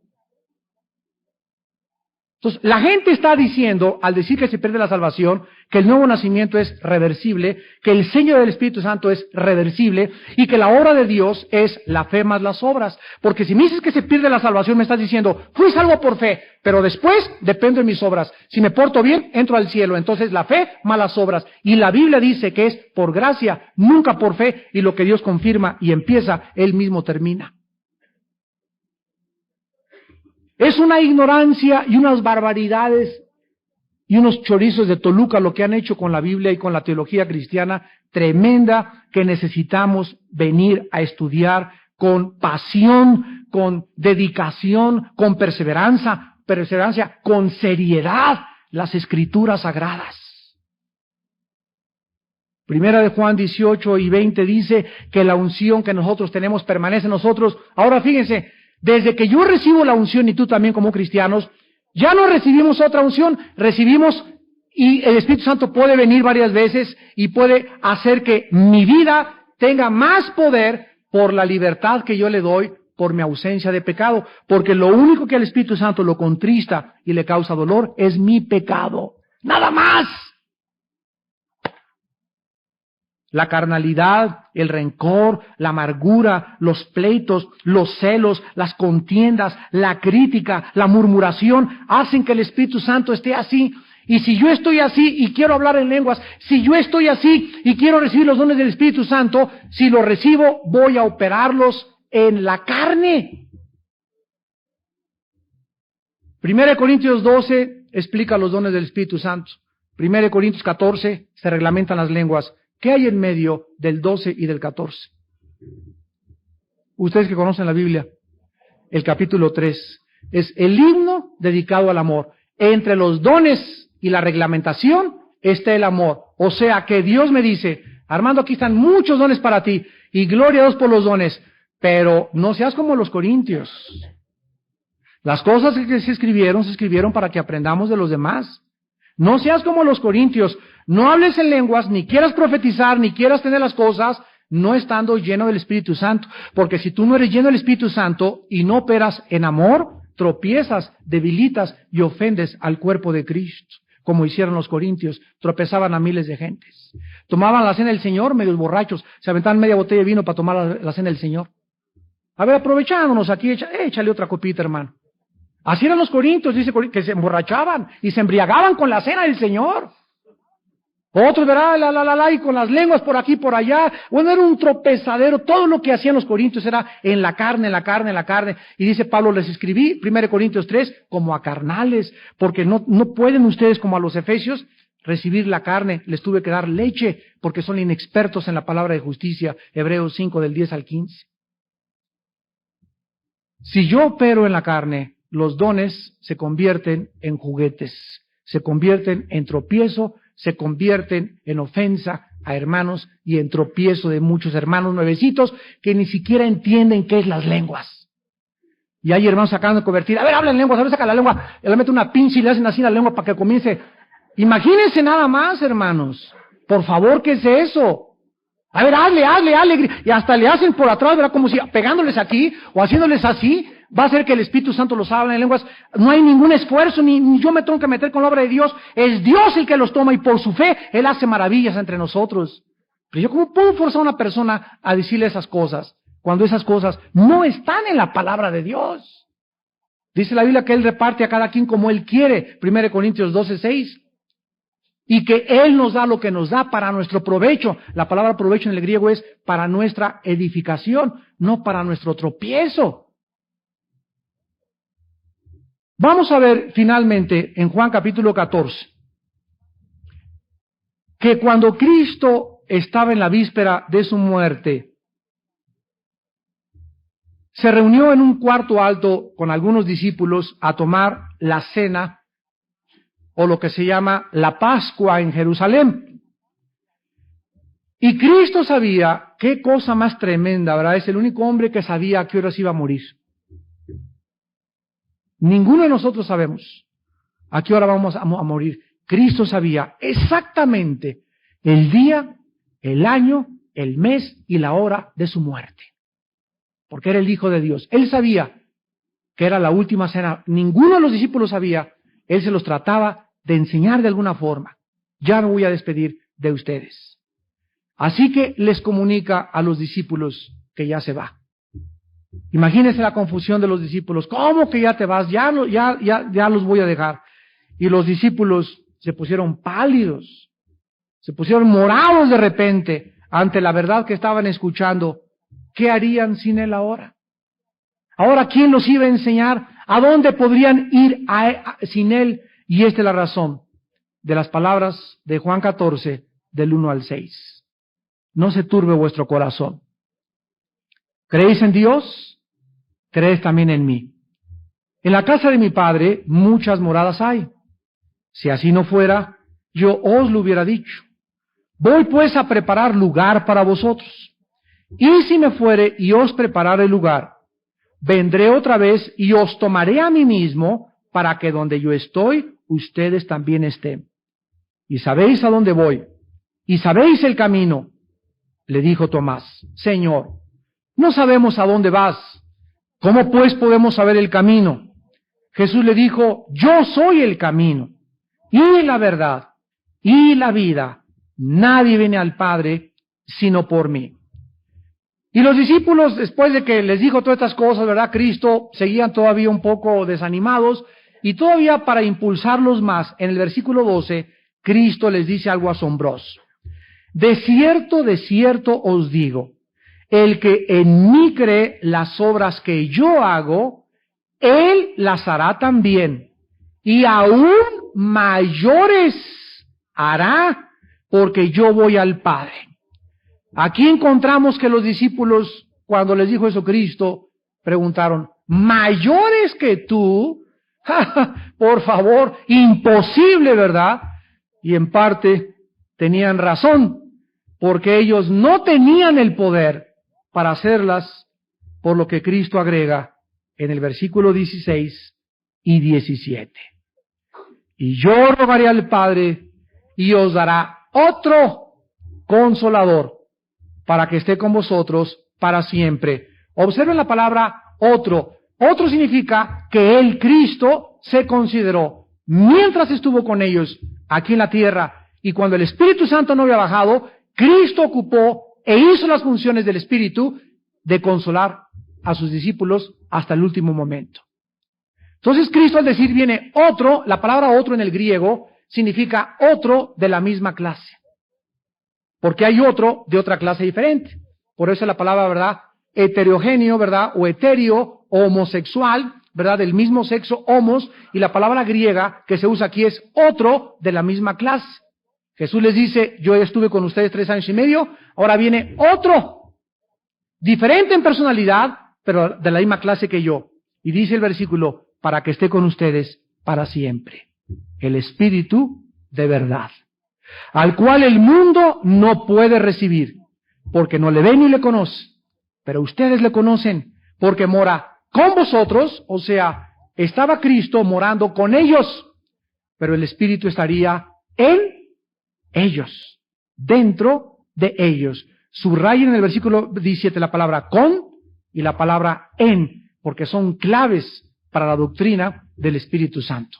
Entonces, la gente está diciendo, al decir que se pierde la salvación, que el nuevo nacimiento es reversible, que el sello del Espíritu Santo es reversible, y que la obra de Dios es la fe más las obras. Porque si me dices que se pierde la salvación, me estás diciendo, fui salvo por fe, pero después dependo de mis obras. Si me porto bien, entro al cielo. Entonces la fe más las obras. Y la Biblia dice que es por gracia, nunca por fe, y lo que Dios confirma y empieza, Él mismo termina. Es una ignorancia y unas barbaridades y unos chorizos de Toluca lo que han hecho con la Biblia y con la teología cristiana tremenda, que necesitamos venir a estudiar con pasión, con dedicación, con perseverancia, con seriedad las Escrituras sagradas. Primera de Juan 18 y 20 dice que la unción que nosotros tenemos permanece en nosotros. Ahora fíjense, desde que yo recibo la unción y tú también como cristianos, ya no recibimos otra unción, recibimos, y el Espíritu Santo puede venir varias veces y puede hacer que mi vida tenga más poder por la libertad que yo le doy por mi ausencia de pecado, porque lo único que al Espíritu Santo lo contrista y le causa dolor es mi pecado, nada más. La carnalidad, el rencor, la amargura, los pleitos, los celos, las contiendas, la crítica, la murmuración, hacen que el Espíritu Santo esté así. Y si yo estoy así y quiero hablar en lenguas, si yo estoy así y quiero recibir los dones del Espíritu Santo, si los recibo, voy a operarlos en la carne. 1 Corintios 12 explica los dones del Espíritu Santo. 1 Corintios 14 se reglamentan las lenguas. ¿Qué hay en medio del 12 y del 14? Ustedes que conocen la Biblia, el capítulo 3 es el himno dedicado al amor. Entre los dones y la reglamentación está el amor. O sea que Dios me dice, Armando, aquí están muchos dones para ti, y gloria a Dios por los dones, pero no seas como los corintios. Las cosas que se escribieron para que aprendamos de los demás. No seas como los corintios, no hables en lenguas, ni quieras profetizar, ni quieras tener las cosas, no estando lleno del Espíritu Santo. Porque si tú no eres lleno del Espíritu Santo y no operas en amor, tropiezas, debilitas y ofendes al cuerpo de Cristo, como hicieron los corintios, tropezaban a miles de gentes. Tomaban la cena del Señor, medios borrachos, se aventaban media botella de vino para tomar la cena del Señor. A ver, aprovechándonos aquí, échale otra copita, hermano. Así eran los corintios, dice que se emborrachaban y se embriagaban con la cena del Señor. Otros, ¿verdad? Y con las lenguas por aquí, por allá. Bueno, era un tropezadero. Todo lo que hacían los corintios era en la carne, en la carne, en la carne. Y dice Pablo, les escribí, 1 Corintios 3, como a carnales, porque no pueden ustedes, como a los efesios, recibir la carne. Les tuve que dar leche, porque son inexpertos en la palabra de justicia. Hebreos 5, del 10 al 15. Si yo opero en la carne, los dones se convierten en juguetes, se convierten en tropiezo, se convierten en ofensa a hermanos y en tropiezo de muchos hermanos nuevecitos que ni siquiera entienden qué es las lenguas. Y hay hermanos acabando de convertir, a ver, habla en lenguas, a ver, saca la lengua, le mete una pinza y le hacen así la lengua para que comience. Imagínense nada más, hermanos. Por favor, ¿qué es eso? A ver, hazle, y hasta le hacen por atrás, ¿verdad? Como si pegándoles aquí o haciéndoles así, va a hacer que el Espíritu Santo los hable en lenguas. No hay ningún esfuerzo, ni yo me tengo que meter con la obra de Dios. Es Dios el que los toma y por su fe Él hace maravillas entre nosotros. Pero yo, ¿cómo puedo forzar a una persona a decirle esas cosas cuando esas cosas no están en la palabra de Dios? Dice la Biblia que Él reparte a cada quien como Él quiere. 1 Corintios 12:6. Y que Él nos da lo que nos da para nuestro provecho. La palabra provecho en el griego es para nuestra edificación, no para nuestro tropiezo. Vamos a ver finalmente en Juan capítulo 14, que cuando Cristo estaba en la víspera de su muerte, se reunió en un cuarto alto con algunos discípulos a tomar la cena, o lo que se llama la Pascua en Jerusalén. Y Cristo sabía, qué cosa más tremenda, ¿verdad? Es el único hombre que sabía a qué horas iba a morir. Ninguno de nosotros sabemos a qué hora vamos a morir. Cristo sabía exactamente el día, el año, el mes y la hora de su muerte. Porque era el Hijo de Dios. Él sabía que era la última cena. Ninguno de los discípulos sabía. Él se los trataba de enseñar de alguna forma. Ya me voy a despedir de ustedes. Así que les comunica a los discípulos que ya se va. Imagínense la confusión de los discípulos. ¿Cómo que ya te vas? Ya los voy a dejar. Y los discípulos se pusieron pálidos, se pusieron morados de repente ante la verdad que estaban escuchando. ¿Qué harían sin Él ahora? Ahora, ¿quién los iba a enseñar? ¿A dónde podrían ir sin Él? Y esta es la razón de las palabras de Juan 14, del 1 al 6. No se turbe vuestro corazón. ¿Creéis en Dios? Creed también en mí. En la casa de mi Padre muchas moradas hay. Si así no fuera, yo os lo hubiera dicho. Voy pues a preparar lugar para vosotros. Y si me fuere y os preparare lugar, vendré otra vez y os tomaré a mí mismo, para que donde yo estoy, ustedes también estén. Y sabéis a dónde voy, y sabéis el camino. Le dijo Tomás: Señor, no sabemos a dónde vas. ¿Cómo pues podemos saber el camino? Jesús le dijo: Yo soy el camino, y la verdad, y la vida. Nadie viene al Padre sino por mí. Y los discípulos, después de que les dijo todas estas cosas, ¿verdad? Cristo, seguían todavía un poco desanimados, y todavía para impulsarlos más, en el versículo 12, Cristo les dice algo asombroso. De cierto os digo, el que en mí cree las obras que yo hago, él las hará también, y aún mayores hará, porque yo voy al Padre. Aquí encontramos que los discípulos, cuando les dijo eso Cristo, preguntaron: ¿mayores que tú? Por favor, imposible, ¿verdad? Y en parte tenían razón, porque ellos no tenían el poder para hacerlas, por lo que Cristo agrega en el versículo 16 y 17. Y yo rogaré al Padre y os dará otro Consolador, para que esté con vosotros para siempre. Observen la palabra otro. Otro significa que Él, Cristo, se consideró mientras estuvo con ellos aquí en la tierra, y cuando el Espíritu Santo no había bajado, Cristo ocupó e hizo las funciones del Espíritu de consolar a sus discípulos hasta el último momento. Entonces Cristo, al decir viene otro, la palabra otro en el griego significa otro de la misma clase, porque hay otro de otra clase diferente. Por eso la palabra, ¿verdad?, heterogéneo, ¿verdad?, o etéreo, o homosexual, ¿verdad?, del mismo sexo, homos, y la palabra griega que se usa aquí es otro de la misma clase. Jesús les dice: yo estuve con ustedes 3 años y medio, ahora viene otro, diferente en personalidad, pero de la misma clase que yo. Y dice el versículo, para que esté con ustedes para siempre. El Espíritu de verdad, al cual el mundo no puede recibir, porque no le ve ni le conoce. Pero ustedes le conocen, porque mora con vosotros, o sea, estaba Cristo morando con ellos, pero el Espíritu estaría en ellos, dentro de ellos. Subrayen en el versículo 17 la palabra con y la palabra en, porque son claves para la doctrina del Espíritu Santo.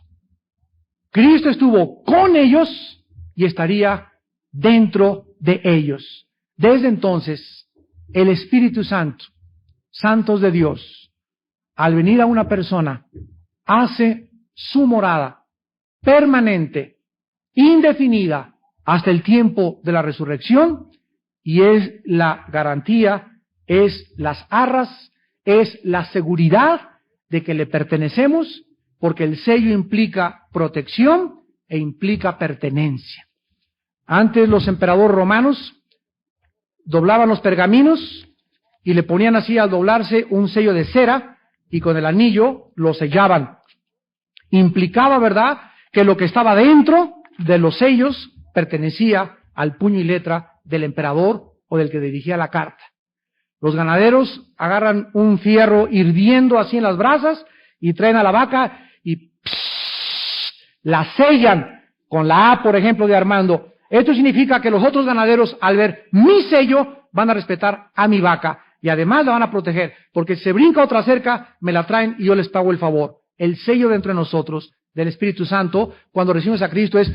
Cristo estuvo con ellos y estaría dentro de ellos. Desde entonces, el Espíritu Santo, santos de Dios, al venir a una persona, hace su morada permanente, indefinida, hasta el tiempo de la resurrección, y es la garantía, es las arras, es la seguridad de que le pertenecemos, porque el sello implica protección e implica pertenencia. Antes los emperadores romanos doblaban los pergaminos y le ponían así al doblarse un sello de cera y con el anillo lo sellaban. Implicaba, ¿verdad?, que lo que estaba dentro de los sellos pertenecía al puño y letra del emperador o del que dirigía la carta. Los ganaderos agarran un fierro hirviendo así en las brasas y traen a la vaca y la sellan con la A, por ejemplo, de Armando. Esto significa que los otros ganaderos, al ver mi sello, van a respetar a mi vaca y además la van a proteger, porque si se brinca otra cerca, me la traen y yo les pago el favor. El sello dentro de nosotros del Espíritu Santo, cuando recibimos a Cristo, es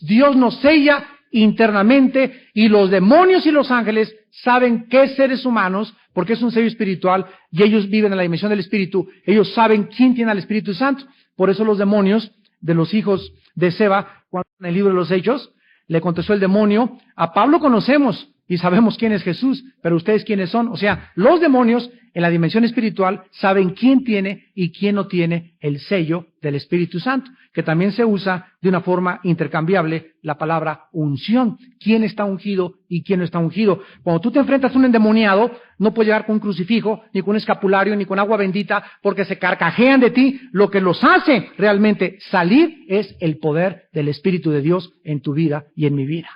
Dios nos sella internamente y los demonios y los ángeles saben qué seres humanos, porque es un sello espiritual y ellos viven en la dimensión del Espíritu, ellos saben quién tiene al Espíritu Santo. Por eso los demonios de los hijos de Seba, cuando en el libro de los Hechos, le contestó el demonio, a Pablo conocemos y sabemos quién es Jesús, pero ustedes quiénes son. O sea, los demonios en la dimensión espiritual saben quién tiene y quién no tiene el sello del Espíritu Santo, que también se usa de una forma intercambiable la palabra unción. ¿Quién está ungido y quién no está ungido? Cuando tú te enfrentas a un endemoniado, no puedes llegar con un crucifijo, ni con un escapulario, ni con agua bendita, porque se carcajean de ti. Lo que los hace realmente salir es el poder del Espíritu de Dios en tu vida y en mi vida.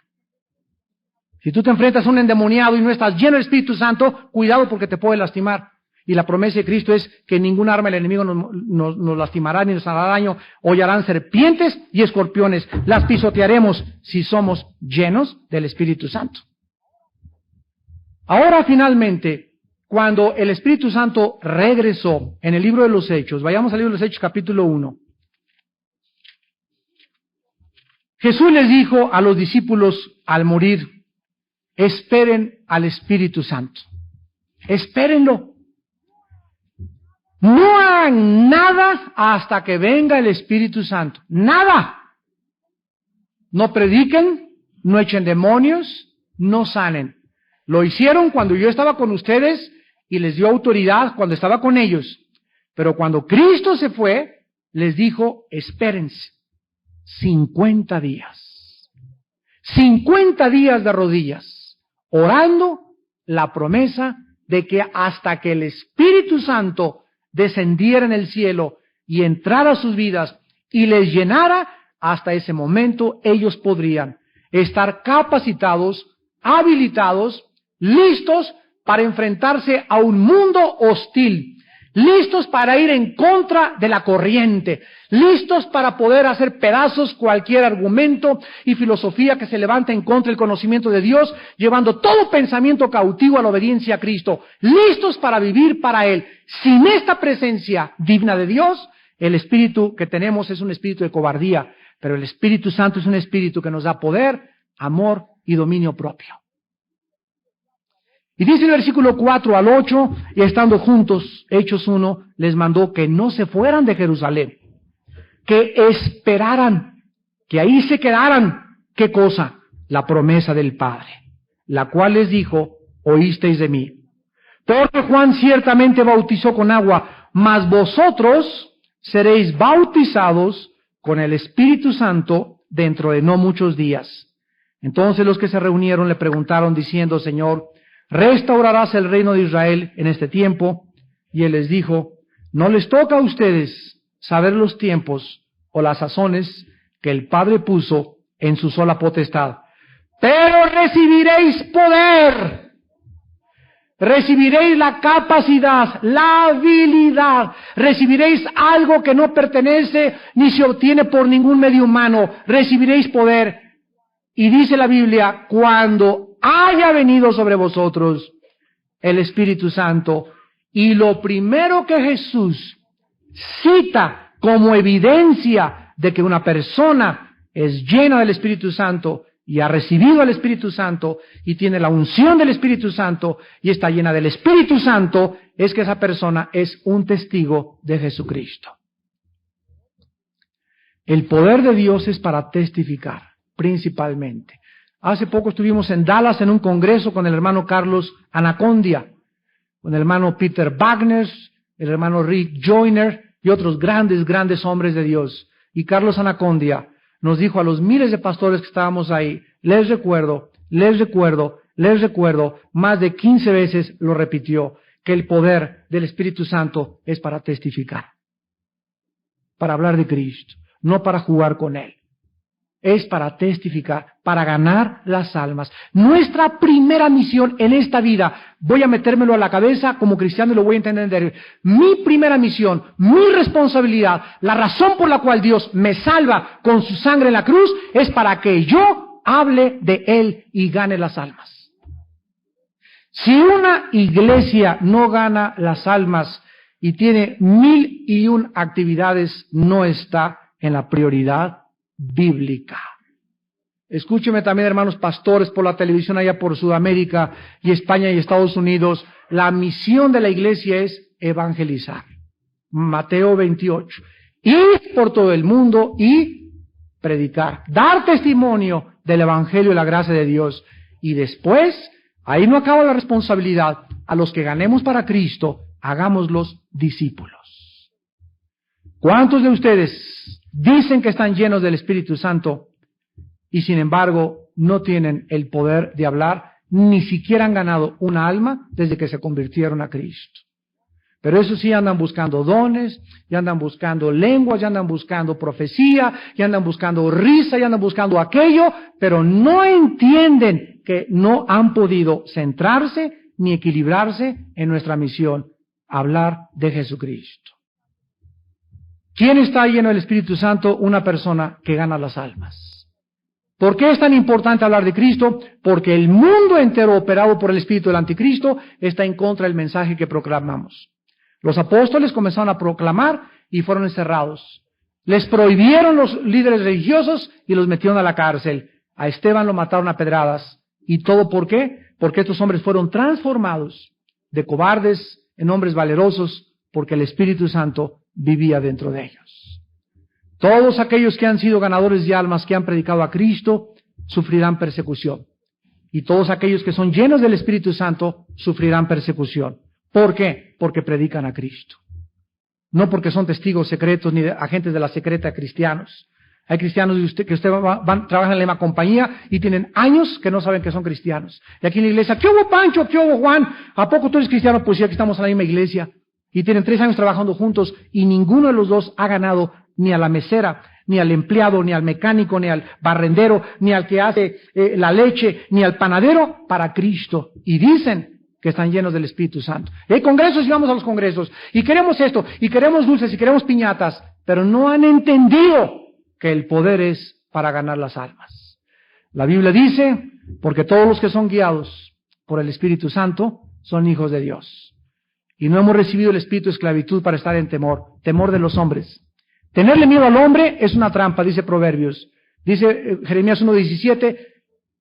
Si tú te enfrentas a un endemoniado y no estás lleno del Espíritu Santo, cuidado porque te puede lastimar. Y la promesa de Cristo es que ningún arma del enemigo nos lastimará ni nos hará daño. Hollarán serpientes y escorpiones. Las pisotearemos si somos llenos del Espíritu Santo. Ahora finalmente, cuando el Espíritu Santo regresó en el libro de los Hechos, vayamos al libro de los Hechos capítulo 1. Jesús les dijo a los discípulos al morir, esperen al Espíritu Santo. Espérenlo. No hagan nada hasta que venga el Espíritu Santo. Nada. No prediquen, no echen demonios, no sanen. Lo hicieron cuando yo estaba con ustedes y les dio autoridad cuando estaba con ellos. Pero cuando Cristo se fue, les dijo, espérense 50 días. 50 días de rodillas, orando la promesa de que hasta que el Espíritu Santo descendiera en el cielo y entrara a sus vidas y les llenara, hasta ese momento ellos podrían estar capacitados, habilitados, listos para enfrentarse a un mundo hostil, listos para ir en contra de la corriente, listos para poder hacer pedazos cualquier argumento y filosofía que se levante en contra del conocimiento de Dios, llevando todo pensamiento cautivo a la obediencia a Cristo, listos para vivir para Él. Sin esta presencia digna de Dios, el espíritu que tenemos es un espíritu de cobardía, pero el Espíritu Santo es un espíritu que nos da poder, amor y dominio propio. Y dice el versículo 4 al 8, y estando juntos, Hechos 1, les mandó que no se fueran de Jerusalén, que esperaran, que ahí se quedaran. ¿Qué cosa? La promesa del Padre, la cual les dijo, oísteis de mí. Porque Juan ciertamente bautizó con agua, mas vosotros seréis bautizados con el Espíritu Santo dentro de no muchos días. Entonces los que se reunieron le preguntaron diciendo, Señor, ¿restaurarás el reino de Israel en este tiempo? Y él les dijo, No les toca a ustedes saber los tiempos o las sazones que el Padre puso en su sola potestad. Pero recibiréis poder. Recibiréis la capacidad, la habilidad. Recibiréis algo que no pertenece ni se obtiene por ningún medio humano. Recibiréis poder. Y dice la Biblia, cuando haya venido sobre vosotros el Espíritu Santo. Y lo primero que Jesús cita como evidencia de que una persona es llena del Espíritu Santo y ha recibido el Espíritu Santo y tiene la unción del Espíritu Santo y está llena del Espíritu Santo, es que esa persona es un testigo de Jesucristo. El poder de Dios es para testificar, principalmente. Hace poco estuvimos en Dallas en un congreso con el hermano Carlos Anacondia, con el hermano Peter Wagner, el hermano Rick Joyner y otros grandes hombres de Dios. Y Carlos Anacondia nos dijo a los miles de pastores que estábamos ahí, les recuerdo, más de 15 veces lo repitió, que el poder del Espíritu Santo es para testificar, para hablar de Cristo, no para jugar con Él. Es para testificar, para ganar las almas. Nuestra primera misión en esta vida, voy a metérmelo a la cabeza como cristiano y lo voy a entender. Mi primera misión, mi responsabilidad, la razón por la cual Dios me salva con su sangre en la cruz, es para que yo hable de Él y gane las almas. Si una iglesia no gana las almas y tiene 1001 actividades, no está en la prioridad bíblica. Escúcheme también, hermanos pastores, por la televisión allá por Sudamérica y España y Estados Unidos. La misión de la iglesia es evangelizar. Mateo 28. Ir por todo el mundo y predicar. Dar testimonio del evangelio y la gracia de Dios. Y después, ahí no acaba la responsabilidad. A los que ganemos para Cristo, hagámoslos discípulos. ¿Cuántos de ustedes dicen que están llenos del Espíritu Santo y sin embargo no tienen el poder de hablar, ni siquiera han ganado una alma desde que se convirtieron a Cristo? Pero eso sí, andan buscando dones, y andan buscando lenguas, y andan buscando profecía, y andan buscando risa, y andan buscando aquello, pero no entienden que no han podido centrarse ni equilibrarse en nuestra misión, hablar de Jesucristo. ¿Quién está lleno del Espíritu Santo? Una persona que gana las almas. ¿Por qué es tan importante hablar de Cristo? Porque el mundo entero operado por el espíritu del anticristo está en contra del mensaje que proclamamos. Los apóstoles comenzaron a proclamar y fueron encerrados. Les prohibieron los líderes religiosos y los metieron a la cárcel. A Esteban lo mataron a pedradas. ¿Y todo por qué? Porque estos hombres fueron transformados de cobardes en hombres valerosos, porque el Espíritu Santo vivía dentro de ellos. Todos aquellos que han sido ganadores de almas, que han predicado a Cristo, sufrirán persecución. Y todos aquellos que son llenos del Espíritu Santo sufrirán persecución. ¿Por qué? Porque predican a Cristo. No porque son testigos secretos ni agentes de la secreta cristianos. Hay cristianos que trabajan en la misma compañía y tienen años que no saben que son cristianos. Y aquí en la iglesia, ¿qué hubo Pancho? ¿Qué hubo Juan? ¿A poco tú eres cristiano? Pues sí, aquí estamos en la misma iglesia. Y tienen 3 años trabajando juntos y ninguno de los dos ha ganado ni a la mesera, ni al empleado, ni al mecánico, ni al barrendero, ni al que hace la leche, ni al panadero para Cristo. Y dicen que están llenos del Espíritu Santo. Y hay congresos y vamos a los congresos. Y queremos esto, y queremos dulces, y queremos piñatas. Pero no han entendido que el poder es para ganar las almas. La Biblia dice, porque todos los que son guiados por el Espíritu Santo son hijos de Dios. Y no hemos recibido el espíritu de esclavitud para estar en temor de los hombres. Tenerle miedo al hombre es una trampa, dice Proverbios. Dice Jeremías 1:17,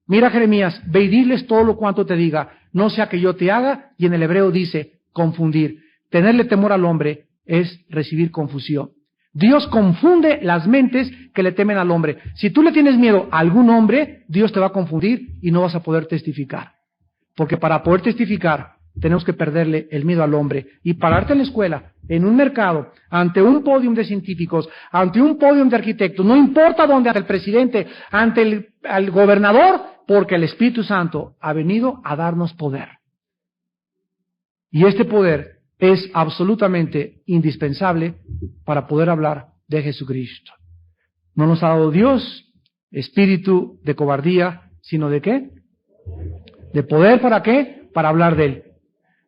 mira Jeremías, ve y diles todo lo cuanto te diga, no sea que yo te haga, y en el hebreo dice, confundir. Tenerle temor al hombre es recibir confusión. Dios confunde las mentes que le temen al hombre. Si tú le tienes miedo a algún hombre, Dios te va a confundir y no vas a poder testificar. Porque para poder testificar, tenemos que perderle el miedo al hombre y pararte en la escuela, en un mercado, ante un podium de científicos, ante un podium de arquitectos, no importa dónde, ante el presidente, ante el gobernador, porque el Espíritu Santo ha venido a darnos poder. Y este poder es absolutamente indispensable para poder hablar de Jesucristo. No nos ha dado Dios espíritu de cobardía, sino ¿de qué? De poder, ¿para qué? Para hablar de Él.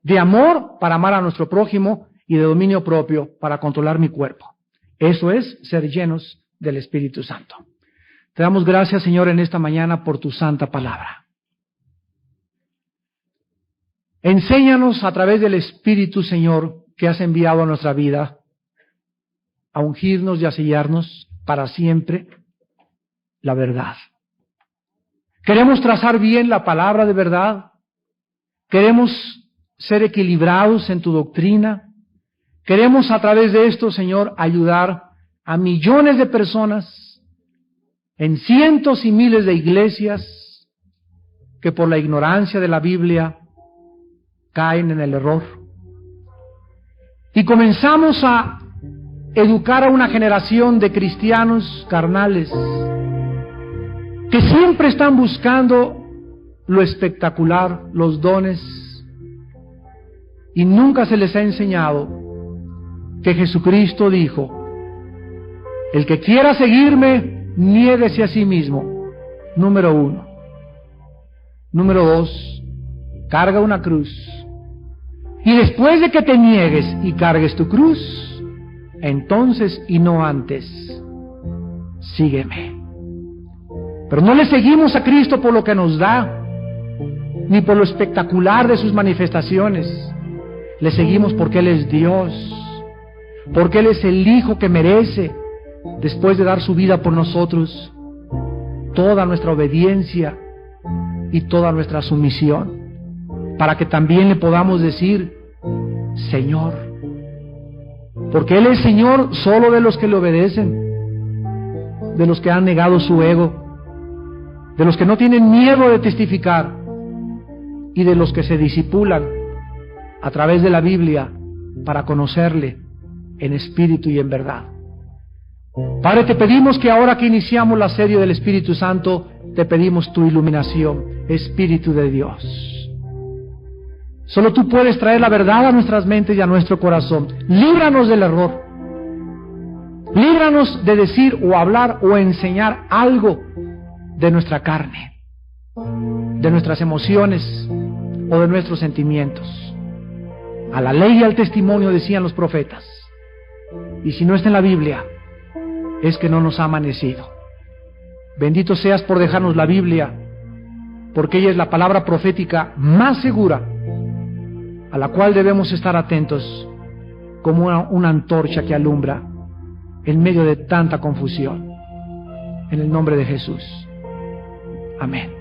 De amor, para amar a nuestro prójimo, y de dominio propio, para controlar mi cuerpo. Eso es ser llenos del Espíritu Santo. Te damos gracias, Señor, en esta mañana por tu santa palabra. Enséñanos a través del Espíritu, Señor, que has enviado a nuestra vida, a ungirnos y a sellarnos para siempre la verdad. Queremos trazar bien la palabra de verdad. Queremos ser equilibrados en tu doctrina. Queremos a través de esto, Señor, ayudar a millones de personas en cientos y miles de iglesias que por la ignorancia de la Biblia caen en el error. Y comenzamos a educar a una generación de cristianos carnales que siempre están buscando lo espectacular, los dones, y nunca se les ha enseñado que Jesucristo dijo: el que quiera seguirme, niéguese a sí mismo. Número 1. Número 2, carga una cruz. Y después de que te niegues y cargues tu cruz, entonces y no antes, sígueme. Pero no le seguimos a Cristo por lo que nos da, ni por lo espectacular de sus manifestaciones. Le seguimos porque Él es Dios, porque Él es el Hijo que merece, después de dar su vida por nosotros, toda nuestra obediencia y toda nuestra sumisión, para que también le podamos decir Señor, porque Él es Señor solo de los que le obedecen, de los que han negado su ego, de los que no tienen miedo de testificar, y de los que se disipulan a través de la Biblia para conocerle en espíritu y en verdad. Padre, te pedimos que ahora que iniciamos la serie del Espíritu Santo, te pedimos tu iluminación, Espíritu de Dios. Solo tú puedes traer la verdad a nuestras mentes y a nuestro corazón. Líbranos del error. Líbranos de decir o hablar o enseñar algo de nuestra carne, de nuestras emociones o de nuestros sentimientos. A la ley y al testimonio decían los profetas. Y si no está en la Biblia, es que no nos ha amanecido. Bendito seas por dejarnos la Biblia, porque ella es la palabra profética más segura, a la cual debemos estar atentos como una antorcha que alumbra en medio de tanta confusión. En el nombre de Jesús. Amén.